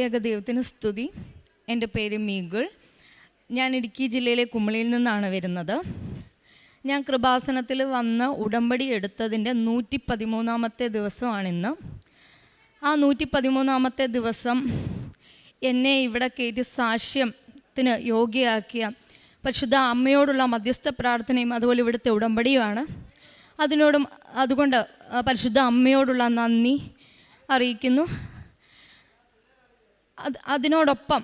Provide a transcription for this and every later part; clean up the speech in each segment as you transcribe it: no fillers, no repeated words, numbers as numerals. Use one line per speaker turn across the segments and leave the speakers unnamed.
ഏക ദൈവത്തിന് സ്തുതി. എൻ്റെ പേര് മീഗുൾ. ഞാൻ ഇടുക്കി ജില്ലയിലെ കുമളിയിൽ നിന്നാണ് വരുന്നത്. ഞാൻ കൃപാസനത്തിൽ വന്ന് ഉടമ്പടി എടുത്തതിൻ്റെ 113ാമത്തെ ദിവസമാണിന്ന്. ആ 113ാമത്തെ ദിവസം എന്നെ ഇവിടെ കയറ്റി സാക്ഷ്യത്തിന് യോഗ്യയാക്കിയ പരിശുദ്ധ അമ്മയോടുള്ള മധ്യസ്ഥ പ്രാർത്ഥനയും അതുപോലെ ഇവിടുത്തെ ഉടമ്പടിയുമാണ്. അതുകൊണ്ട് പരിശുദ്ധ അമ്മയോടുള്ള നന്ദി അറിയിക്കുന്നു. അതിനോടൊപ്പം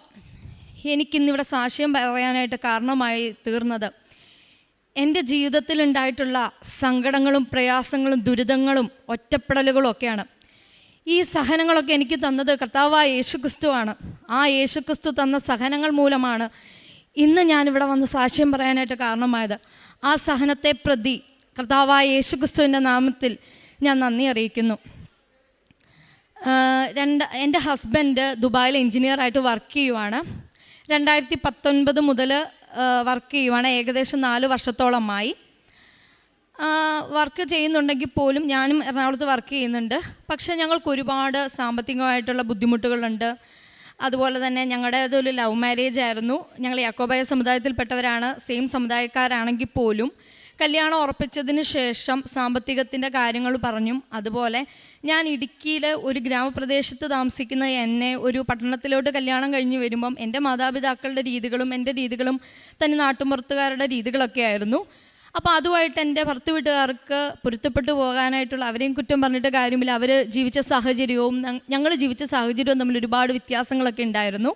എനിക്കിന്നിവിടെ സാക്ഷ്യം പറയാനായിട്ട് കാരണമായി തീർന്നത് എൻ്റെ ജീവിതത്തിലുണ്ടായിട്ടുള്ള സങ്കടങ്ങളും പ്രയാസങ്ങളും ദുരിതങ്ങളും ഒറ്റപ്പെടലുകളും ഒക്കെയാണ്. ഈ സഹനങ്ങളൊക്കെ എനിക്ക് തന്നത് കർത്താവായ യേശുക്രിസ്തുവാണ്. ആ യേശുക്രിസ്തു തന്ന സഹനങ്ങൾ മൂലമാണ് ഇന്ന് ഞാനിവിടെ വന്ന് സാക്ഷ്യം പറയാനായിട്ട് കാരണമായത്. ആ സഹനത്തെ പ്രതി കർത്താവായ യേശുക്രിസ്തുവിൻ്റെ നാമത്തിൽ ഞാൻ നന്ദി അറിയിക്കുന്നു. എൻ്റെ ഹസ്ബൻഡ് ദുബായിൽ എൻജിനീയറായിട്ട് വർക്ക് ചെയ്യുവാണ്. 2019 മുതൽ വർക്ക് ചെയ്യുവാണ്. ഏകദേശം 4 വർഷത്തോളമായി വർക്ക് ചെയ്യുന്നുണ്ടെങ്കിൽ പോലും ഞാനും എറണാകുളത്ത് വർക്ക് ചെയ്യുന്നുണ്ട്. പക്ഷേ ഞങ്ങൾക്ക് ഒരുപാട് സാമ്പത്തികമായിട്ടുള്ള ബുദ്ധിമുട്ടുകളുണ്ട്. അതുപോലെ തന്നെ ഞങ്ങളുടേതൊരു ലവ് മാരേജ് ആയിരുന്നു. ഞങ്ങൾ യാക്കോബായ സമുദായത്തിൽപ്പെട്ടവരാണ്. സെയിം സമുദായക്കാരാണെങ്കിൽ പോലും കല്യാണം ഉറപ്പിച്ചതിന് ശേഷം സാമ്പത്തികത്തിൻ്റെ കാര്യങ്ങൾ പറഞ്ഞും അതുപോലെ ഞാൻ ഇടുക്കിയിലെ ഒരു ഗ്രാമപ്രദേശത്ത് താമസിക്കുന്ന എന്നെ ഒരു പട്ടണത്തിലോട്ട് കല്യാണം കഴിഞ്ഞ് വരുമ്പം എൻ്റെ മാതാപിതാക്കളുടെ രീതികളും എൻ്റെ രീതികളും തന്നെ നാട്ടുമ്പുറത്തുകാരുടെ രീതികളൊക്കെ ആയിരുന്നു. അപ്പോൾ അതുമായിട്ട് എൻ്റെ ഭർത്തൃ വീട്ടുകാർക്ക് പൊരുത്തപ്പെട്ടു പോകാനായിട്ടുള്ള അവരെയും കുറ്റം പറഞ്ഞിട്ട് കാര്യമില്ല. അവർ ജീവിച്ച സാഹചര്യവും ഞങ്ങൾ ജീവിച്ച സാഹചര്യവും തമ്മിൽ ഒരുപാട് വ്യത്യാസങ്ങളൊക്കെ ഉണ്ടായിരുന്നു.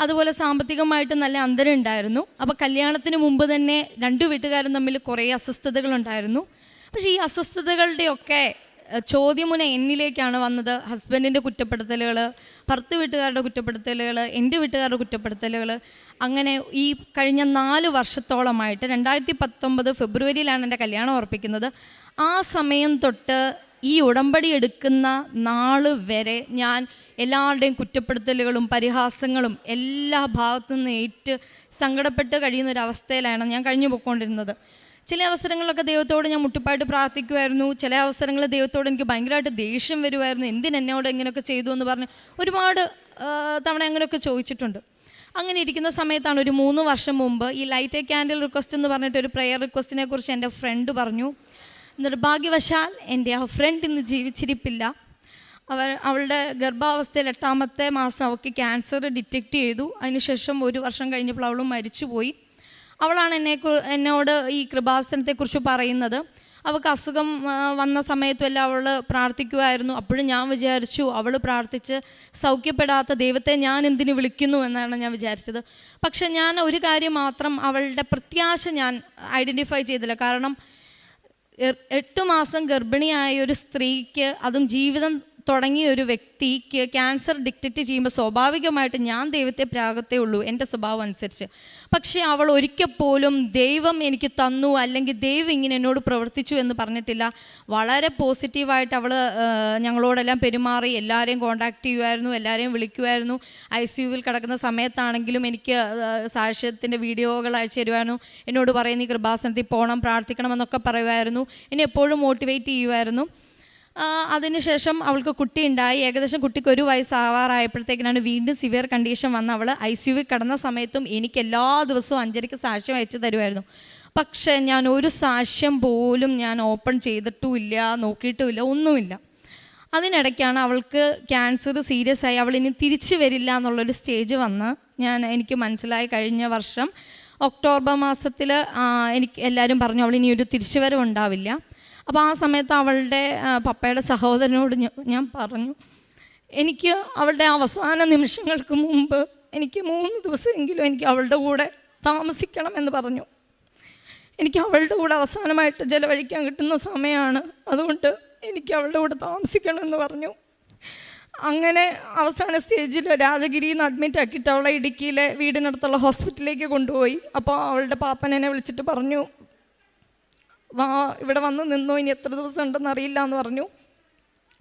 അതുപോലെ സാമ്പത്തികമായിട്ട് നല്ല അന്തരം ഉണ്ടായിരുന്നു. അപ്പോൾ കല്യാണത്തിന് മുമ്പ് തന്നെ 2 വീട്ടുകാരും തമ്മിൽ കുറേ അസ്വസ്ഥതകളുണ്ടായിരുന്നു. പക്ഷേ ഈ അസ്വസ്ഥതകളുടെയൊക്കെ ചോദ്യമുന എന്നിലേക്കാണ് വന്നത്. ഹസ്ബൻഡിൻ്റെ കുറ്റപ്പെടുത്തലുകൾ, ഭർത്തൃ വീട്ടുകാരുടെ കുറ്റപ്പെടുത്തലുകൾ, എൻ്റെ വീട്ടുകാരുടെ കുറ്റപ്പെടുത്തലുകൾ. അങ്ങനെ ഈ കഴിഞ്ഞ 4 വർഷത്തോളമായിട്ട് 2019 ഫെബ്രുവരിയിലാണ് എൻ്റെ കല്യാണം ഉറപ്പിക്കുന്നത്. ആ സമയം തൊട്ട് ഈ ഉടമ്പടി എടുക്കുന്ന നാൾ വരെ ഞാൻ എല്ലാവരുടെയും കുറ്റപ്പെടുത്തലുകളും പരിഹാസങ്ങളും എല്ലാ ഭാഗത്തു നിന്ന് ഏറ്റ് സങ്കടപ്പെട്ട് കഴിയുന്നൊരവസ്ഥയിലാണ് ഞാൻ കഴിഞ്ഞു പോയിക്കൊണ്ടിരുന്നത്. ചില അവസരങ്ങളിലൊക്കെ ദൈവത്തോട് ഞാൻ മുട്ടിപ്പായിട്ട് പ്രാർത്ഥിക്കുമായിരുന്നു. ചില അവസരങ്ങളിൽ ദൈവത്തോട് എനിക്ക് ഭയങ്കരമായിട്ട് ദേഷ്യം വരുമായിരുന്നു. എന്തിനെന്നോട് ഇങ്ങനെയൊക്കെ ചെയ്തു എന്ന് പറഞ്ഞ് ഒരുപാട് തവണ അങ്ങനെയൊക്കെ ചോദിച്ചിട്ടുണ്ട്. അങ്ങനെ ഇരിക്കുന്ന സമയത്താണ് ഒരു 3 വർഷം മുമ്പ് ഈ ലൈറ്റ് എ ക്യാൻഡിൽ റിക്വസ്റ്റ് എന്ന് പറഞ്ഞിട്ടൊരു പ്രെയർ റിക്വസ്റ്റിനെ കുറിച്ച് എൻ്റെ ഫ്രണ്ട് പറഞ്ഞു. നിർഭാഗ്യവശാൽ എൻ്റെ ആ ഫ്രണ്ട് ഇന്ന് ജീവിച്ചിരിപ്പില്ല. അവളുടെ ഗർഭാവസ്ഥയിൽ 8ാമത്തെ മാസം അവൾക്ക് ക്യാൻസർ ഡിറ്റക്റ്റ് ചെയ്തു. അതിനുശേഷം 1 വർഷം കഴിഞ്ഞപ്പോൾ അവൾ മരിച്ചുപോയി. അവളാണ് എന്നോട് ഈ കൃപാസനത്തെക്കുറിച്ച് പറയുന്നത്. അവൾക്ക് അസുഖം വന്ന സമയത്തുമെല്ലാം അവൾ പ്രാർത്ഥിക്കുമായിരുന്നു. അപ്പോഴും ഞാൻ വിചാരിച്ചു അവൾ പ്രാർത്ഥിച്ച് സൗഖ്യപ്പെടാത്ത ദൈവത്തെ ഞാൻ എന്തിനു വിളിക്കുന്നു എന്നാണ് ഞാൻ വിചാരിച്ചത്. പക്ഷെ ഞാൻ ഒരു കാര്യം മാത്രം അവളുടെ പ്രത്യാശ ഞാൻ ഐഡൻറ്റിഫൈ ചെയ്തില്ല. കാരണം 8 മാസം ഗർഭിണിയായ ഒരു സ്ത്രീക്ക്, അതും ജീവിതം തുടങ്ങിയ ഒരു വ്യക്തിക്ക് ക്യാൻസർ ഡിറ്റക്റ്റ് ചെയ്യുമ്പോൾ സ്വാഭാവികമായിട്ട് ഞാൻ ദൈവത്തെ പ്രാഗത്തേ ഉള്ളൂ എൻ്റെ സ്വഭാവം അനുസരിച്ച്. പക്ഷേ അവൾ ഒരിക്കൽ പോലും ദൈവം എനിക്ക് തന്നു അല്ലെങ്കിൽ ദൈവം ഇങ്ങനെ എന്നോട് പ്രവർത്തിച്ചു എന്ന് പറഞ്ഞിട്ടില്ല. വളരെ പോസിറ്റീവായിട്ട് അവൾ ഞങ്ങളോടെല്ലാം പെരുമാറി. എല്ലാവരെയും കോൺടാക്റ്റ് ചെയ്യുമായിരുന്നു, എല്ലാവരെയും വിളിക്കുമായിരുന്നു. ICUവിൽ കിടക്കുന്ന സമയത്താണെങ്കിലും എനിക്ക് സാക്ഷ്യത്തിൻ്റെ വീഡിയോകൾ അയച്ചു തരുമായിരുന്നു. എന്നോട് പറയും നീ കൃപാസനത്തിൽ പോകണം, പ്രാർത്ഥിക്കണമെന്നൊക്കെ പറയുമായിരുന്നു. എന്നെ എപ്പോഴും മോട്ടിവേറ്റ് ചെയ്യുമായിരുന്നു. അതിനുശേഷം അവൾക്ക് കുട്ടി ഉണ്ടായി. ഏകദേശം കുട്ടിക്ക് 1 വയസ്സാവാറായപ്പോഴത്തേക്കിനാണ് വീണ്ടും സിവിയർ കണ്ടീഷൻ വന്ന് അവൾ ICUവിൽ കിടന്ന സമയത്തും എനിക്ക് എല്ലാ ദിവസവും 5:30 സാക്ഷ്യം അയച്ചു തരുമായിരുന്നു. പക്ഷേ ഞാൻ ഒരു സാക്ഷ്യം പോലും ഞാൻ ഓപ്പൺ ചെയ്തിട്ടുമില്ല, നോക്കിയിട്ടുമില്ല, ഒന്നുമില്ല. അതിനിടയ്ക്കാണ് അവൾക്ക് ക്യാൻസർ സീരിയസ് ആയി. അവൾ ഇനി തിരിച്ചു വരില്ല എന്നുള്ളൊരു സ്റ്റേജ് വന്ന് എനിക്ക് മനസ്സിലായി. കഴിഞ്ഞ വർഷം ഒക്ടോബർ മാസത്തിൽ എനിക്ക് എല്ലാവരും പറഞ്ഞു അവളിനി ഒരു തിരിച്ചുവരവുണ്ടാവില്ല. അപ്പോൾ ആ സമയത്ത് അവളുടെ പപ്പയുടെ സഹോദരനോട് ഞാൻ പറഞ്ഞു, എനിക്ക് അവളുടെ അവസാന നിമിഷങ്ങൾക്ക് മുമ്പ് എനിക്ക് 3 ദിവസമെങ്കിലും എനിക്ക് അവളുടെ കൂടെ താമസിക്കണം എന്ന് പറഞ്ഞു. എനിക്ക് അവളുടെ കൂടെ അവസാനമായിട്ട് ചിലവഴിക്കാൻ കിട്ടുന്ന സമയമാണ്, അതുകൊണ്ട് എനിക്ക് അവളുടെ കൂടെ താമസിക്കണമെന്ന് പറഞ്ഞു. അങ്ങനെ അവസാന സ്റ്റേജിൽ രാജഗിരിയിൽ നിന്ന് അഡ്മിറ്റ് ആക്കിയിട്ട് അവളെ ഇടുക്കിയിലെ വീടിനടുത്തുള്ള ഹോസ്പിറ്റലിലേക്ക് കൊണ്ടുപോയി. അപ്പോൾ അവളുടെ പാപ്പൻ എന്നെ വിളിച്ചിട്ട് പറഞ്ഞു, ഇവിടെ വന്ന് നിന്നോ, ഇനി എത്ര ദിവസം ഉണ്ടെന്ന് അറിയില്ല എന്ന് പറഞ്ഞു.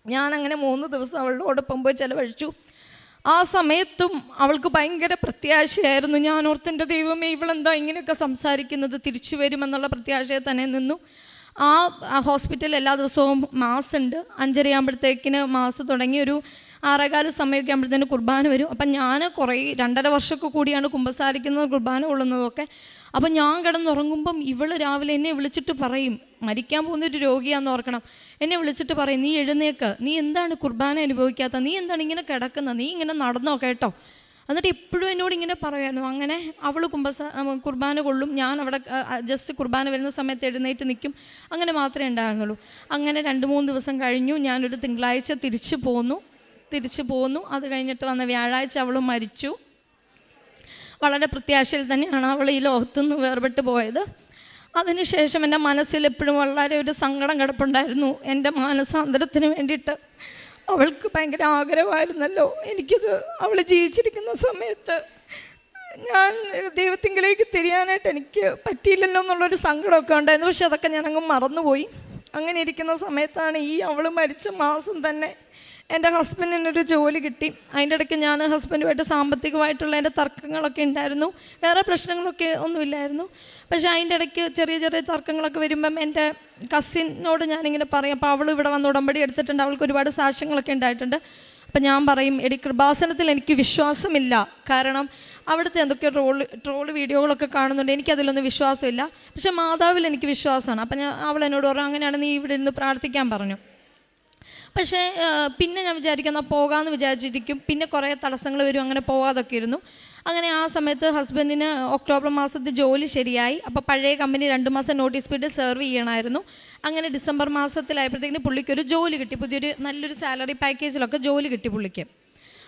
ഞാനങ്ങനെ 3 ദിവസം അവളോടൊപ്പം പോയി ചിലവഴിച്ചു. ആ സമയത്തും അവൾക്ക് ഭയങ്കര പ്രത്യാശയായിരുന്നു. ഞാൻ ഓർത്തെൻ്റെ ദൈവമേ, ഇവളെന്താ ഇങ്ങനെയൊക്കെ സംസാരിക്കുന്നത്, തിരിച്ചു വരുമെന്നുള്ള പ്രത്യാശയെ തന്നെ നിന്നു. ആ ഹോസ്പിറ്റലിൽ എല്ലാ ദിവസവും മാസ് ഉണ്ട്. 5:30 മാസ് തുടങ്ങി ഒരു 6:15 സമയമൊക്കെ ആകുമ്പോഴത്തേന് കുർബാന വരും. അപ്പം ഞാൻ കുറേ 2.5 വർഷമൊക്കെ കൂടിയാണ് കുമ്പസാരിക്കുന്നത്, കുർബാന കൊള്ളുന്നതൊക്കെ. അപ്പം ഞാൻ കിടന്നുറങ്ങുമ്പം ഇവള് രാവിലെ എന്നെ വിളിച്ചിട്ട് പറയും, മരിക്കാൻ പോകുന്നൊരു രോഗിയാണെന്ന് ഓർക്കണം, എന്നെ വിളിച്ചിട്ട് പറയും, നീ എഴുന്നേക്ക്, നീ എന്താണ് കുർബാന അനുഭവിക്കാത്ത, നീ എന്താണ് ഇങ്ങനെ കിടക്കുന്നത്, നീ ഇങ്ങനെ നടന്നോ കേട്ടോ. എന്നിട്ട് എപ്പോഴും എന്നോട് ഇങ്ങനെ പറയുമായിരുന്നു. അങ്ങനെ അവൾ കുർബാന കൊള്ളും, ഞാൻ അവിടെ ജസ്റ്റ് കുർബാന വരുന്ന സമയത്ത് എഴുന്നേറ്റ് നിൽക്കും, അങ്ങനെ മാത്രമേ ഉണ്ടായിരുന്നുള്ളൂ. അങ്ങനെ 2-3 ദിവസം കഴിഞ്ഞു. ഞാനൊരു തിങ്കളാഴ്ച തിരിച്ചു പോന്നു. അത് കഴിഞ്ഞിട്ട് വന്ന വ്യാഴാഴ്ച അവൾ മരിച്ചു. വളരെ പ്രത്യാശയിൽ തന്നെയാണ് അവൾ ഈ ലോകത്തുനിന്ന് വേർപെട്ട് പോയത്. അതിനുശേഷം എൻ്റെ മനസ്സിൽ എപ്പോഴും വളരെ ഒരു സങ്കടം കിടപ്പുണ്ടായിരുന്നു. എൻ്റെ മാനസാന്തരത്തിന് വേണ്ടിയിട്ട് അവൾക്ക് ഭയങ്കര ആഗ്രഹമായിരുന്നല്ലോ എനിക്കിത്. അവൾ ജീവിച്ചിരിക്കുന്ന സമയത്ത് ഞാൻ ദൈവത്തിങ്കിലേക്ക് തിരിയാനായിട്ട് എനിക്ക് പറ്റിയില്ലല്ലോ എന്നുള്ളൊരു സങ്കടമൊക്കെ ഉണ്ടായിരുന്നു. പക്ഷെ അതൊക്കെ ഞാനങ്ങ് മറന്നുപോയി. അങ്ങനെ ഇരിക്കുന്ന സമയത്താണ് അവൾ മരിച്ച മാസം തന്നെ എൻ്റെ ഹസ്ബൻഡിനൊരു ജോലി കിട്ടി. അതിൻ്റെ ഇടയ്ക്ക് ഞാൻ ഹസ്ബൻഡുമായിട്ട് സാമ്പത്തികമായിട്ടുള്ള എൻ്റെ തർക്കങ്ങളൊക്കെ ഉണ്ടായിരുന്നു. വേറെ പ്രശ്നങ്ങളൊക്കെ ഒന്നുമില്ലായിരുന്നു. പക്ഷേ അതിൻ്റെ ഇടയ്ക്ക് ചെറിയ ചെറിയ തർക്കങ്ങളൊക്കെ വരുമ്പം എൻ്റെ കസിനോട് ഞാനിങ്ങനെ പറയും. അപ്പോൾ അവൾ ഇവിടെ വന്ന് ഉടമ്പടി എടുത്തിട്ടുണ്ട്, അവൾക്ക് ഒരുപാട് സാക്ഷ്യങ്ങളൊക്കെ ഉണ്ടായിട്ടുണ്ട്. അപ്പം ഞാൻ പറയും, എടി കൃപാസനത്തിൽ എനിക്ക് വിശ്വാസമില്ല, കാരണം അവിടുത്തെ എന്തൊക്കെ ട്രോള് വീഡിയോകളൊക്കെ കാണുന്നുണ്ട്, എനിക്കതിലൊന്നും വിശ്വാസമില്ല. പക്ഷേ മാതാവിൽ എനിക്ക് വിശ്വാസമാണ്. അപ്പം അവൾ എന്നോട് പറഞ്ഞു, അങ്ങനെയാണ് നീ ഇവിടെ ഇരുന്ന് പ്രാർത്ഥിക്കാൻ പറഞ്ഞു. പക്ഷേ പിന്നെ ഞാൻ വിചാരിക്കുന്ന പോകാമെന്ന് വിചാരിച്ചിരിക്കും. പിന്നെ കുറേ തടസ്സങ്ങൾ വരും, അങ്ങനെ പോകാതൊക്കെ ഇരുന്നു. അങ്ങനെ ആ സമയത്ത് ഹസ്ബൻഡിന് ഒക്ടോബർ മാസത്തിൽ ജോലി ശരിയായി. അപ്പോൾ പഴയ കമ്പനി 2 മാസം നോട്ടീസ് പീരീഡ് സെർവ് ചെയ്യണമായിരുന്നു. അങ്ങനെ ഡിസംബർ മാസത്തിലായപ്പോഴത്തേക്കിന് പുള്ളിക്കൊരു ജോലി കിട്ടി, പുതിയൊരു നല്ലൊരു സാലറി പാക്കേജിലൊക്കെ ജോലി കിട്ടി പുള്ളിക്ക്.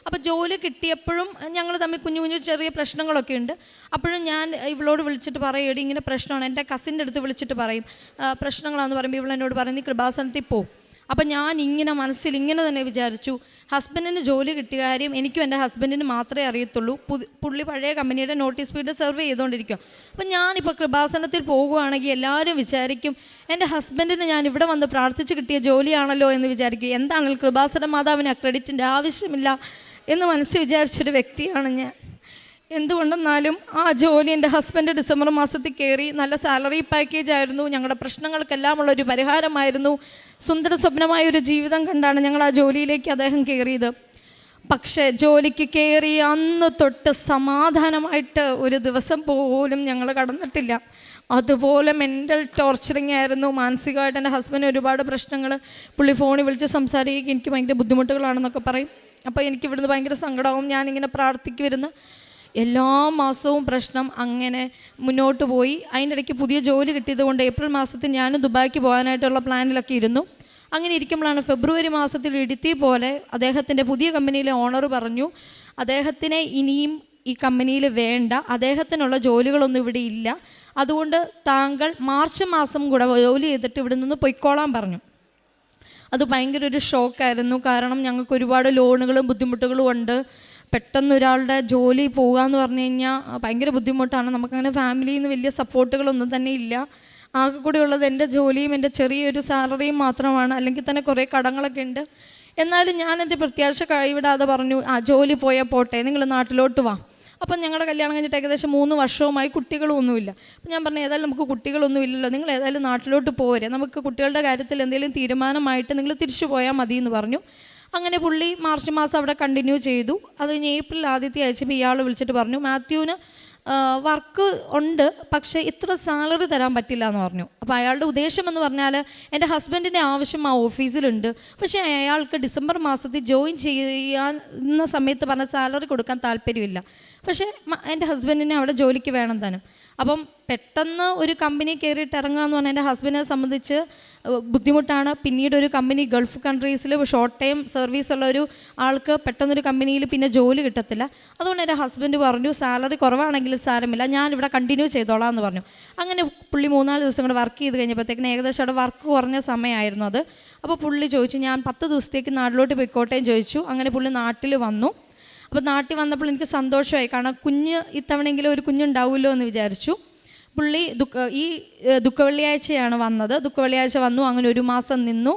അപ്പോൾ ജോലി കിട്ടിയപ്പോഴും ഞങ്ങൾ തമ്മിൽ കുഞ്ഞു ചെറിയ പ്രശ്നങ്ങളൊക്കെ ഉണ്ട്. അപ്പോഴും ഞാൻ ഇവളോട് വിളിച്ചിട്ട് പറയും, എടി ഇങ്ങനെ പ്രശ്നമാണ്. എൻ്റെ കസിൻ്റെ അടുത്ത് വിളിച്ചിട്ട് പറയും പ്രശ്നങ്ങളാണെന്ന് പറയുമ്പോൾ ഇവളെന്നോട് പറയും, നീ കൃപാസനത്തിൽ പോ. അപ്പം ഞാൻ ഇങ്ങനെ മനസ്സിൽ ഇങ്ങനെ തന്നെ വിചാരിച്ചു, ഹസ്ബൻഡിന് ജോലി കിട്ടിയ കാര്യം എനിക്കും എൻ്റെ ഹസ്ബൻഡിന് മാത്രമേ അറിയത്തുള്ളൂ. പുള്ളി പഴയ കമ്പനിയുടെ നോട്ടീസ് പീരീഡ് സെർവ് ചെയ്തുകൊണ്ടിരിക്കും. അപ്പം ഞാനിപ്പോൾ കൃപാസനത്തിൽ പോകുകയാണെങ്കിൽ എല്ലാവരും വിചാരിക്കും എൻ്റെ ഹസ്ബൻഡിന് ഞാൻ ഇവിടെ വന്ന് പ്രാർത്ഥിച്ച് കിട്ടിയ ജോലിയാണല്ലോ എന്ന് വിചാരിക്കും. എന്താണെങ്കിലും കൃപാസന മാതാവിന് ക്രെഡിറ്റിൻ്റെ ആവശ്യമില്ല എന്ന് മനസ്സിൽ വിചാരിച്ചൊരു വ്യക്തിയാണ് ഞാൻ. എന്തുകൊണ്ടെന്നാലും ആ ജോലി എൻ്റെ ഹസ്ബൻഡ് ഡിസംബർ മാസത്തിൽ കയറി. നല്ല സാലറി പാക്കേജ് ആയിരുന്നു, ഞങ്ങളുടെ പ്രശ്നങ്ങൾക്കെല്ലാം ഉള്ളൊരു പരിഹാരമായിരുന്നു. സുന്ദര സ്വപ്നമായൊരു ജീവിതം കണ്ടാണ് ഞങ്ങൾ ആ ജോലിയിലേക്ക് അദ്ദേഹം കയറിയത്. പക്ഷേ ജോലിക്ക് കയറി അന്ന് തൊട്ട് സമാധാനമായിട്ട് ഒരു ദിവസം പോലും ഞങ്ങൾ കടന്നിട്ടില്ല. അതുപോലെ മെൻ്റൽ ടോർച്ചറിങ് ആയിരുന്നു. മാനസികമായിട്ട് എൻ്റെ ഹസ്ബൻഡ് ഒരുപാട് പ്രശ്നങ്ങൾ, പുള്ളി ഫോണിൽ വിളിച്ച് സംസാരിക്കുക എനിക്ക് ഭയങ്കര ബുദ്ധിമുട്ടുകളാണെന്നൊക്കെ പറയും. അപ്പോൾ എനിക്കിവിടുന്ന് ഭയങ്കര സങ്കടമാവും. ഞാനിങ്ങനെ പ്രാർത്ഥിക്കുമായിരുന്നു. എല്ലാ മാസവും പ്രശ്നം അങ്ങനെ മുന്നോട്ട് പോയി. അതിൻ്റെ ഇടയ്ക്ക് പുതിയ ജോലി കിട്ടിയത് കൊണ്ട് ഏപ്രിൽ മാസത്തിൽ ഞാൻ ദുബായിക്ക് പോകാനായിട്ടുള്ള പ്ലാനിലൊക്കെ ഇരുന്നു. അങ്ങനെ ഇരിക്കുമ്പോഴാണ് ഫെബ്രുവരി മാസത്തിൽ ഇടുത്തി പോലെ അദ്ദേഹത്തിൻ്റെ പുതിയ കമ്പനിയിലെ ഓണർ പറഞ്ഞു, അദ്ദേഹത്തിനെ ഇനിയും ഈ കമ്പനിയിൽ വേണ്ട, അദ്ദേഹത്തിനുള്ള ജോലികളൊന്നും ഇവിടെ ഇല്ല, അതുകൊണ്ട് താങ്കൾ മാർച്ച് മാസം കൂടെ ജോലി ചെയ്തിട്ട് ഇവിടെ നിന്ന് പൊയ്ക്കോളാൻ പറഞ്ഞു. അത് ഭയങ്കര ഒരു ഷോക്കായിരുന്നു. കാരണം ഞങ്ങൾക്ക് ഒരുപാട് ലോണുകളും ബുദ്ധിമുട്ടുകളും ഉണ്ട്. പെട്ടെന്ന് ഒരാളുടെ ജോലി പോകുക എന്ന് പറഞ്ഞു കഴിഞ്ഞാൽ ഭയങ്കര ബുദ്ധിമുട്ടാണ്. നമുക്കങ്ങനെ ഫാമിലിയിൽ നിന്ന് വലിയ സപ്പോർട്ടുകളൊന്നും തന്നെ ഇല്ല. ആകെ കൂടി ഉള്ളത് എൻ്റെ ജോലിയും എൻ്റെ ചെറിയൊരു സാലറിയും മാത്രമാണ്. അല്ലെങ്കിൽ തന്നെ കുറേ കടങ്ങളൊക്കെ ഉണ്ട്. എന്നാലും ഞാൻ എൻ്റെ പ്രത്യാശ കൈവിടാതെ പറഞ്ഞു, ജോലി പോയാൽ പോട്ടെ, നിങ്ങൾ നാട്ടിലോട്ട് വാ. അപ്പം ഞങ്ങളുടെ കല്യാണം കഴിഞ്ഞിട്ട് ഏകദേശം 3 വർഷവുമായി കുട്ടികളൊന്നുമില്ല. അപ്പം ഞാൻ പറഞ്ഞു, ഏതായാലും നമുക്ക് കുട്ടികളൊന്നും ഇല്ലല്ലോ, നിങ്ങൾ ഏതായാലും നാട്ടിലോട്ട് പോരെ, നമുക്ക് കുട്ടികളുടെ കാര്യത്തിൽ എന്തെങ്കിലും തീരുമാനമായിട്ട് നിങ്ങൾ തിരിച്ചു പോയാൽ മതി എന്ന് പറഞ്ഞു. അങ്ങനെ പുള്ളി മാർച്ച് മാസം അവിടെ കണ്ടിന്യൂ ചെയ്തു. അത് കഴിഞ്ഞ് ഏപ്രിൽ ആദ്യത്തെ ആഴ്ചപ്പോൾ ഇയാൾ വിളിച്ചിട്ട് പറഞ്ഞു, മാത്യുവിന് വർക്ക് ഉണ്ട്, പക്ഷേ ഇത്ര സാലറി തരാൻ പറ്റില്ല എന്ന് പറഞ്ഞു. അപ്പോൾ അയാളുടെ ഉദ്ദേശം എന്ന് പറഞ്ഞാൽ എൻ്റെ ഹസ്ബൻഡിൻ്റെ ആവശ്യം ആ ഓഫീസിലുണ്ട്, പക്ഷേ അയാൾക്ക് ഡിസംബർ മാസത്തിൽ ജോയിൻ ചെയ്യുന്ന സമയത്ത് പറഞ്ഞ സാലറി കൊടുക്കാൻ താല്പര്യമില്ല. പക്ഷേ എൻ്റെ ഹസ്ബൻഡിനെ അവിടെ ജോലിക്ക് വേണം താനും. അപ്പം പെട്ടെന്ന് ഒരു കമ്പനി കയറിയിട്ട് ഇറങ്ങുക എന്ന് പറഞ്ഞാൽ എൻ്റെ ഹസ്ബൻഡിനെ സംബന്ധിച്ച് ബുദ്ധിമുട്ടാണ്. പിന്നീട് ഒരു കമ്പനി ഗൾഫ് കൺട്രീസിൽ ഷോർട്ട് ടൈം സർവീസ് ഉള്ള ഒരു ആൾക്ക് പെട്ടെന്നൊരു കമ്പനിയിൽ പിന്നെ ജോലി കിട്ടത്തില്ല. അതുകൊണ്ട് എൻ്റെ ഹസ്ബൻഡ് പറഞ്ഞു, സാലറി കുറവാണെങ്കിലും സാരമില്ല, ഞാനിവിടെ കണ്ടിന്യൂ ചെയ്തോളാം എന്ന് പറഞ്ഞു. അങ്ങനെ പുള്ളി 3-4 ദിവസം കൂടെ വർക്ക് ചെയ്ത് കഴിഞ്ഞപ്പോഴത്തേക്കിന് ഏകദേശം അവിടെ വർക്ക് കുറഞ്ഞ സമയമായിരുന്നു അത്. അപ്പോൾ പുള്ളി ചോദിച്ചു, ഞാൻ 10 ദിവസത്തേക്ക് നാട്ടിലോട്ട് പോയിക്കോട്ടേന്ന് ചോദിച്ചു. അങ്ങനെ പുള്ളി നാട്ടിൽ വന്നു. അപ്പോൾ നാട്ടിൽ വന്നപ്പോൾ എനിക്ക് സന്തോഷമായി, കാരണം ഇത്തവണയെങ്കിലും ഒരു കുഞ്ഞുണ്ടാവുമല്ലോ എന്ന് വിചാരിച്ചു. പുള്ളി ദുഃഖവെള്ളിയാഴ്ചയാണ് വന്നത്. ദുഃഖവെള്ളിയാഴ്ച വന്നു. അങ്ങനെ 1 മാസം നിന്നു.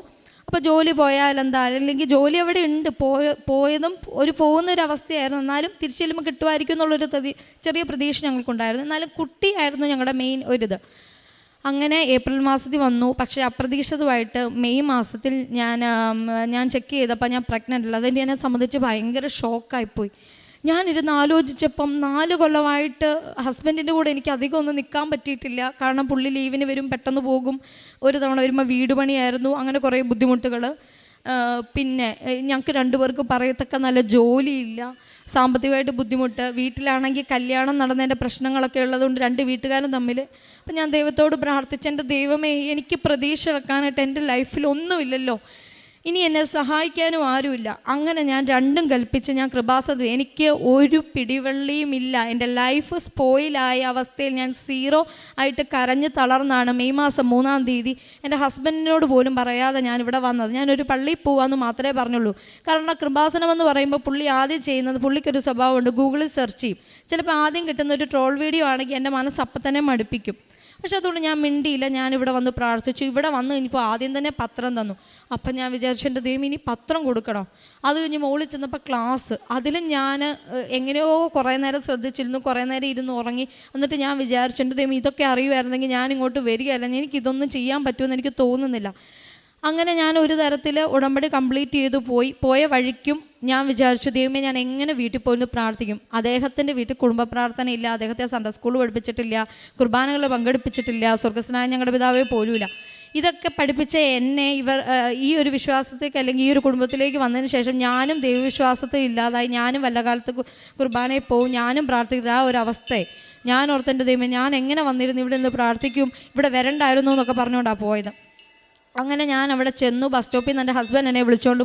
അപ്പോൾ ജോലി പോയാൽ എന്താ, അല്ലെങ്കിൽ ജോലി അവിടെ ഉണ്ട്, പോയതും പോകുന്നൊരവസ്ഥയായിരുന്നു. എന്നാലും തിരിച്ചു ചെല്ലുമ്പോൾ കിട്ടുമായിരിക്കും എന്നുള്ളൊരു ചെറിയ പ്രതീക്ഷ ഞങ്ങൾക്കുണ്ടായിരുന്നു. എന്നാലും കുട്ടിയായിരുന്നു ഞങ്ങളുടെ മെയിൻ ഒരിത്. അങ്ങനെ ഏപ്രിൽ മാസത്തിൽ വന്നു. പക്ഷേ അപ്രതീക്ഷിതമായിട്ട് മെയ് മാസത്തിൽ ഞാൻ ചെക്ക് ചെയ്തപ്പോൾ ഞാൻ പ്രഗ്നൻ്റ് അല്ല. അതെന്നെ എന്നെ സംബന്ധിച്ച് ഭയങ്കര ഷോക്കായിപ്പോയി. ഞാനിരുന്ന് ആലോചിച്ചപ്പം 4 കൊല്ലമായിട്ട് ഹസ്ബൻഡിൻ്റെ കൂടെ എനിക്ക് അധികം ഒന്നും നിൽക്കാൻ പറ്റിയിട്ടില്ല. കാരണം പുള്ളി ലീവിന് വരും, പെട്ടെന്ന് പോകും. ഒരു തവണ വരുമ്പോൾ വീട് പണിയായിരുന്നു, അങ്ങനെ കുറേ ബുദ്ധിമുട്ടുകൾ. പിന്നെ ഞങ്ങൾക്ക് 2 പേർക്കും പറയത്തക്ക നല്ല ജോലിയില്ല, സാമ്പത്തികമായിട്ട് ബുദ്ധിമുട്ട്. വീട്ടിലാണെങ്കിൽ കല്യാണം നടന്നതിൻ്റെ പ്രശ്നങ്ങളൊക്കെ ഉള്ളതുകൊണ്ട് 2 വീട്ടുകാരും തമ്മിൽ. അപ്പം ഞാൻ ദൈവത്തോട് പ്രാർത്ഥിച്ച്, എൻ്റെ ദൈവമേ, എനിക്ക് പ്രതീക്ഷ വെക്കാനായിട്ട് എൻ്റെ ലൈഫിൽ ഒന്നുമില്ലല്ലോ, ഇനി എന്നെ സഹായിക്കാനും ആരുമില്ല. അങ്ങനെ ഞാൻ 2ഉം കൽപ്പിച്ച് ഞാൻ കൃപാസനത്തിൽ, എനിക്ക് ഒരു പിടിവള്ളിയും ഇല്ല, എൻ്റെ ലൈഫ് സ്പോയിലായ അവസ്ഥയിൽ ഞാൻ 0 ആയിട്ട് കരഞ്ഞ് തളർന്നാണ് മെയ് മാസം 3-ാം തീയതി എൻ്റെ ഹസ്ബൻഡിനോട് പോലും പറയാതെ ഞാനിവിടെ വന്നത്. ഞാനൊരു പള്ളിയിൽ പോവാമെന്ന് മാത്രമേ പറഞ്ഞുള്ളൂ. കാരണം കൃപാസനം എന്ന് പറയുമ്പോൾ പുള്ളി ആദ്യം ചെയ്യുന്നത്, പുള്ളിക്കൊരു സ്വഭാവമുണ്ട്, ഗൂഗിളിൽ സെർച്ച് ചെയ്യും. ചിലപ്പോൾ ആദ്യം കിട്ടുന്ന ഒരു ട്രോൾ വീഡിയോ ആണെങ്കിൽ എൻ്റെ മനസ്സ് അപ്പം തന്നെ മടുപ്പിക്കും. പക്ഷെ അതുകൊണ്ട് ഞാൻ മിണ്ടിയില്ല. ഞാനിവിടെ വന്ന് പ്രാർത്ഥിച്ചു. ഇവിടെ വന്ന് ഇനിയിപ്പോൾ ആദ്യം തന്നെ പത്രം തന്നു. അപ്പം ഞാൻ വിചാരിച്ചു, എൻ്റെ ദൈവം ഇനി പത്രം കൊടുക്കണം. അത് കഴിഞ്ഞ് മുകളിൽ ചെന്നപ്പോൾ ക്ലാസ്, അതിലും ഞാൻ എങ്ങനെയോ കുറേ നേരം ശ്രദ്ധിച്ചിരുന്നു, കുറേ നേരം ഇരുന്ന് ഉറങ്ങി. എന്നിട്ട് ഞാൻ വിചാരിച്ചു, എൻ്റെ ദൈവം ഇതൊക്കെ അറിയുമായിരുന്നെങ്കിൽ ഞാൻ ഇങ്ങോട്ട് വരികയല്ല, എനിക്കിതൊന്നും ചെയ്യാൻ പറ്റുമെന്ന് എനിക്ക് തോന്നുന്നില്ല. അങ്ങനെ ഞാൻ ഒരു തരത്തിൽ ഉടമ്പടി കംപ്ലീറ്റ് ചെയ്തു പോയ വഴിക്കും ഞാൻ വിചാരിച്ചു, ദൈവമേ, ഞാൻ എങ്ങനെ വീട്ടിൽ പോയി പ്രാർത്ഥിക്കും? അദ്ദേഹത്തിൻ്റെ വീട്ടിൽ കുടുംബ പ്രാർത്ഥന ഇല്ല, അദ്ദേഹത്തെ സൺഡേ സ്കൂൾ പഠിപ്പിച്ചിട്ടില്ല, കുർബാനകൾ പങ്കെടുപ്പിച്ചിട്ടില്ല, സ്വർഗ്ഗസ്ഥനായ ഞങ്ങളുടെ പിതാവേ പോലുമില്ല. ഇതൊക്കെ പഠിപ്പിച്ച എന്നെ ഈ ഒരു വിശ്വാസത്തേക്ക് അല്ലെങ്കിൽ ഈ ഒരു കുടുംബത്തിലേക്ക് വന്നതിന് ശേഷം ഞാനും ദൈവവിശ്വാസത്തിൽ ഇല്ലാതായി. ഞാനും വല്ല കാലത്ത് കുർബാനയിൽ പോവും, ഞാനും പ്രാർത്ഥിക്കുന്ന ആ ഒരു അവസ്ഥയെ ഞാൻ ഓർത്തെൻ്റെ ദൈവമേ, ഞാൻ എങ്ങനെ വന്നിരുന്നു ഇവിടെ നിന്ന് പ്രാർത്ഥിക്കും, ഇവിടെ വരണ്ടായിരുന്നു എന്നൊക്കെ പറഞ്ഞുകൊണ്ടാണ് പോയത്. അങ്ങനെ ഞാൻ അവിടെ ചെന്നു. ബസ് സ്റ്റോപ്പിൽ നിന്ന് എൻ്റെ ഹസ്ബൻഡ് എന്നെ വിളിച്ചുകൊണ്ട്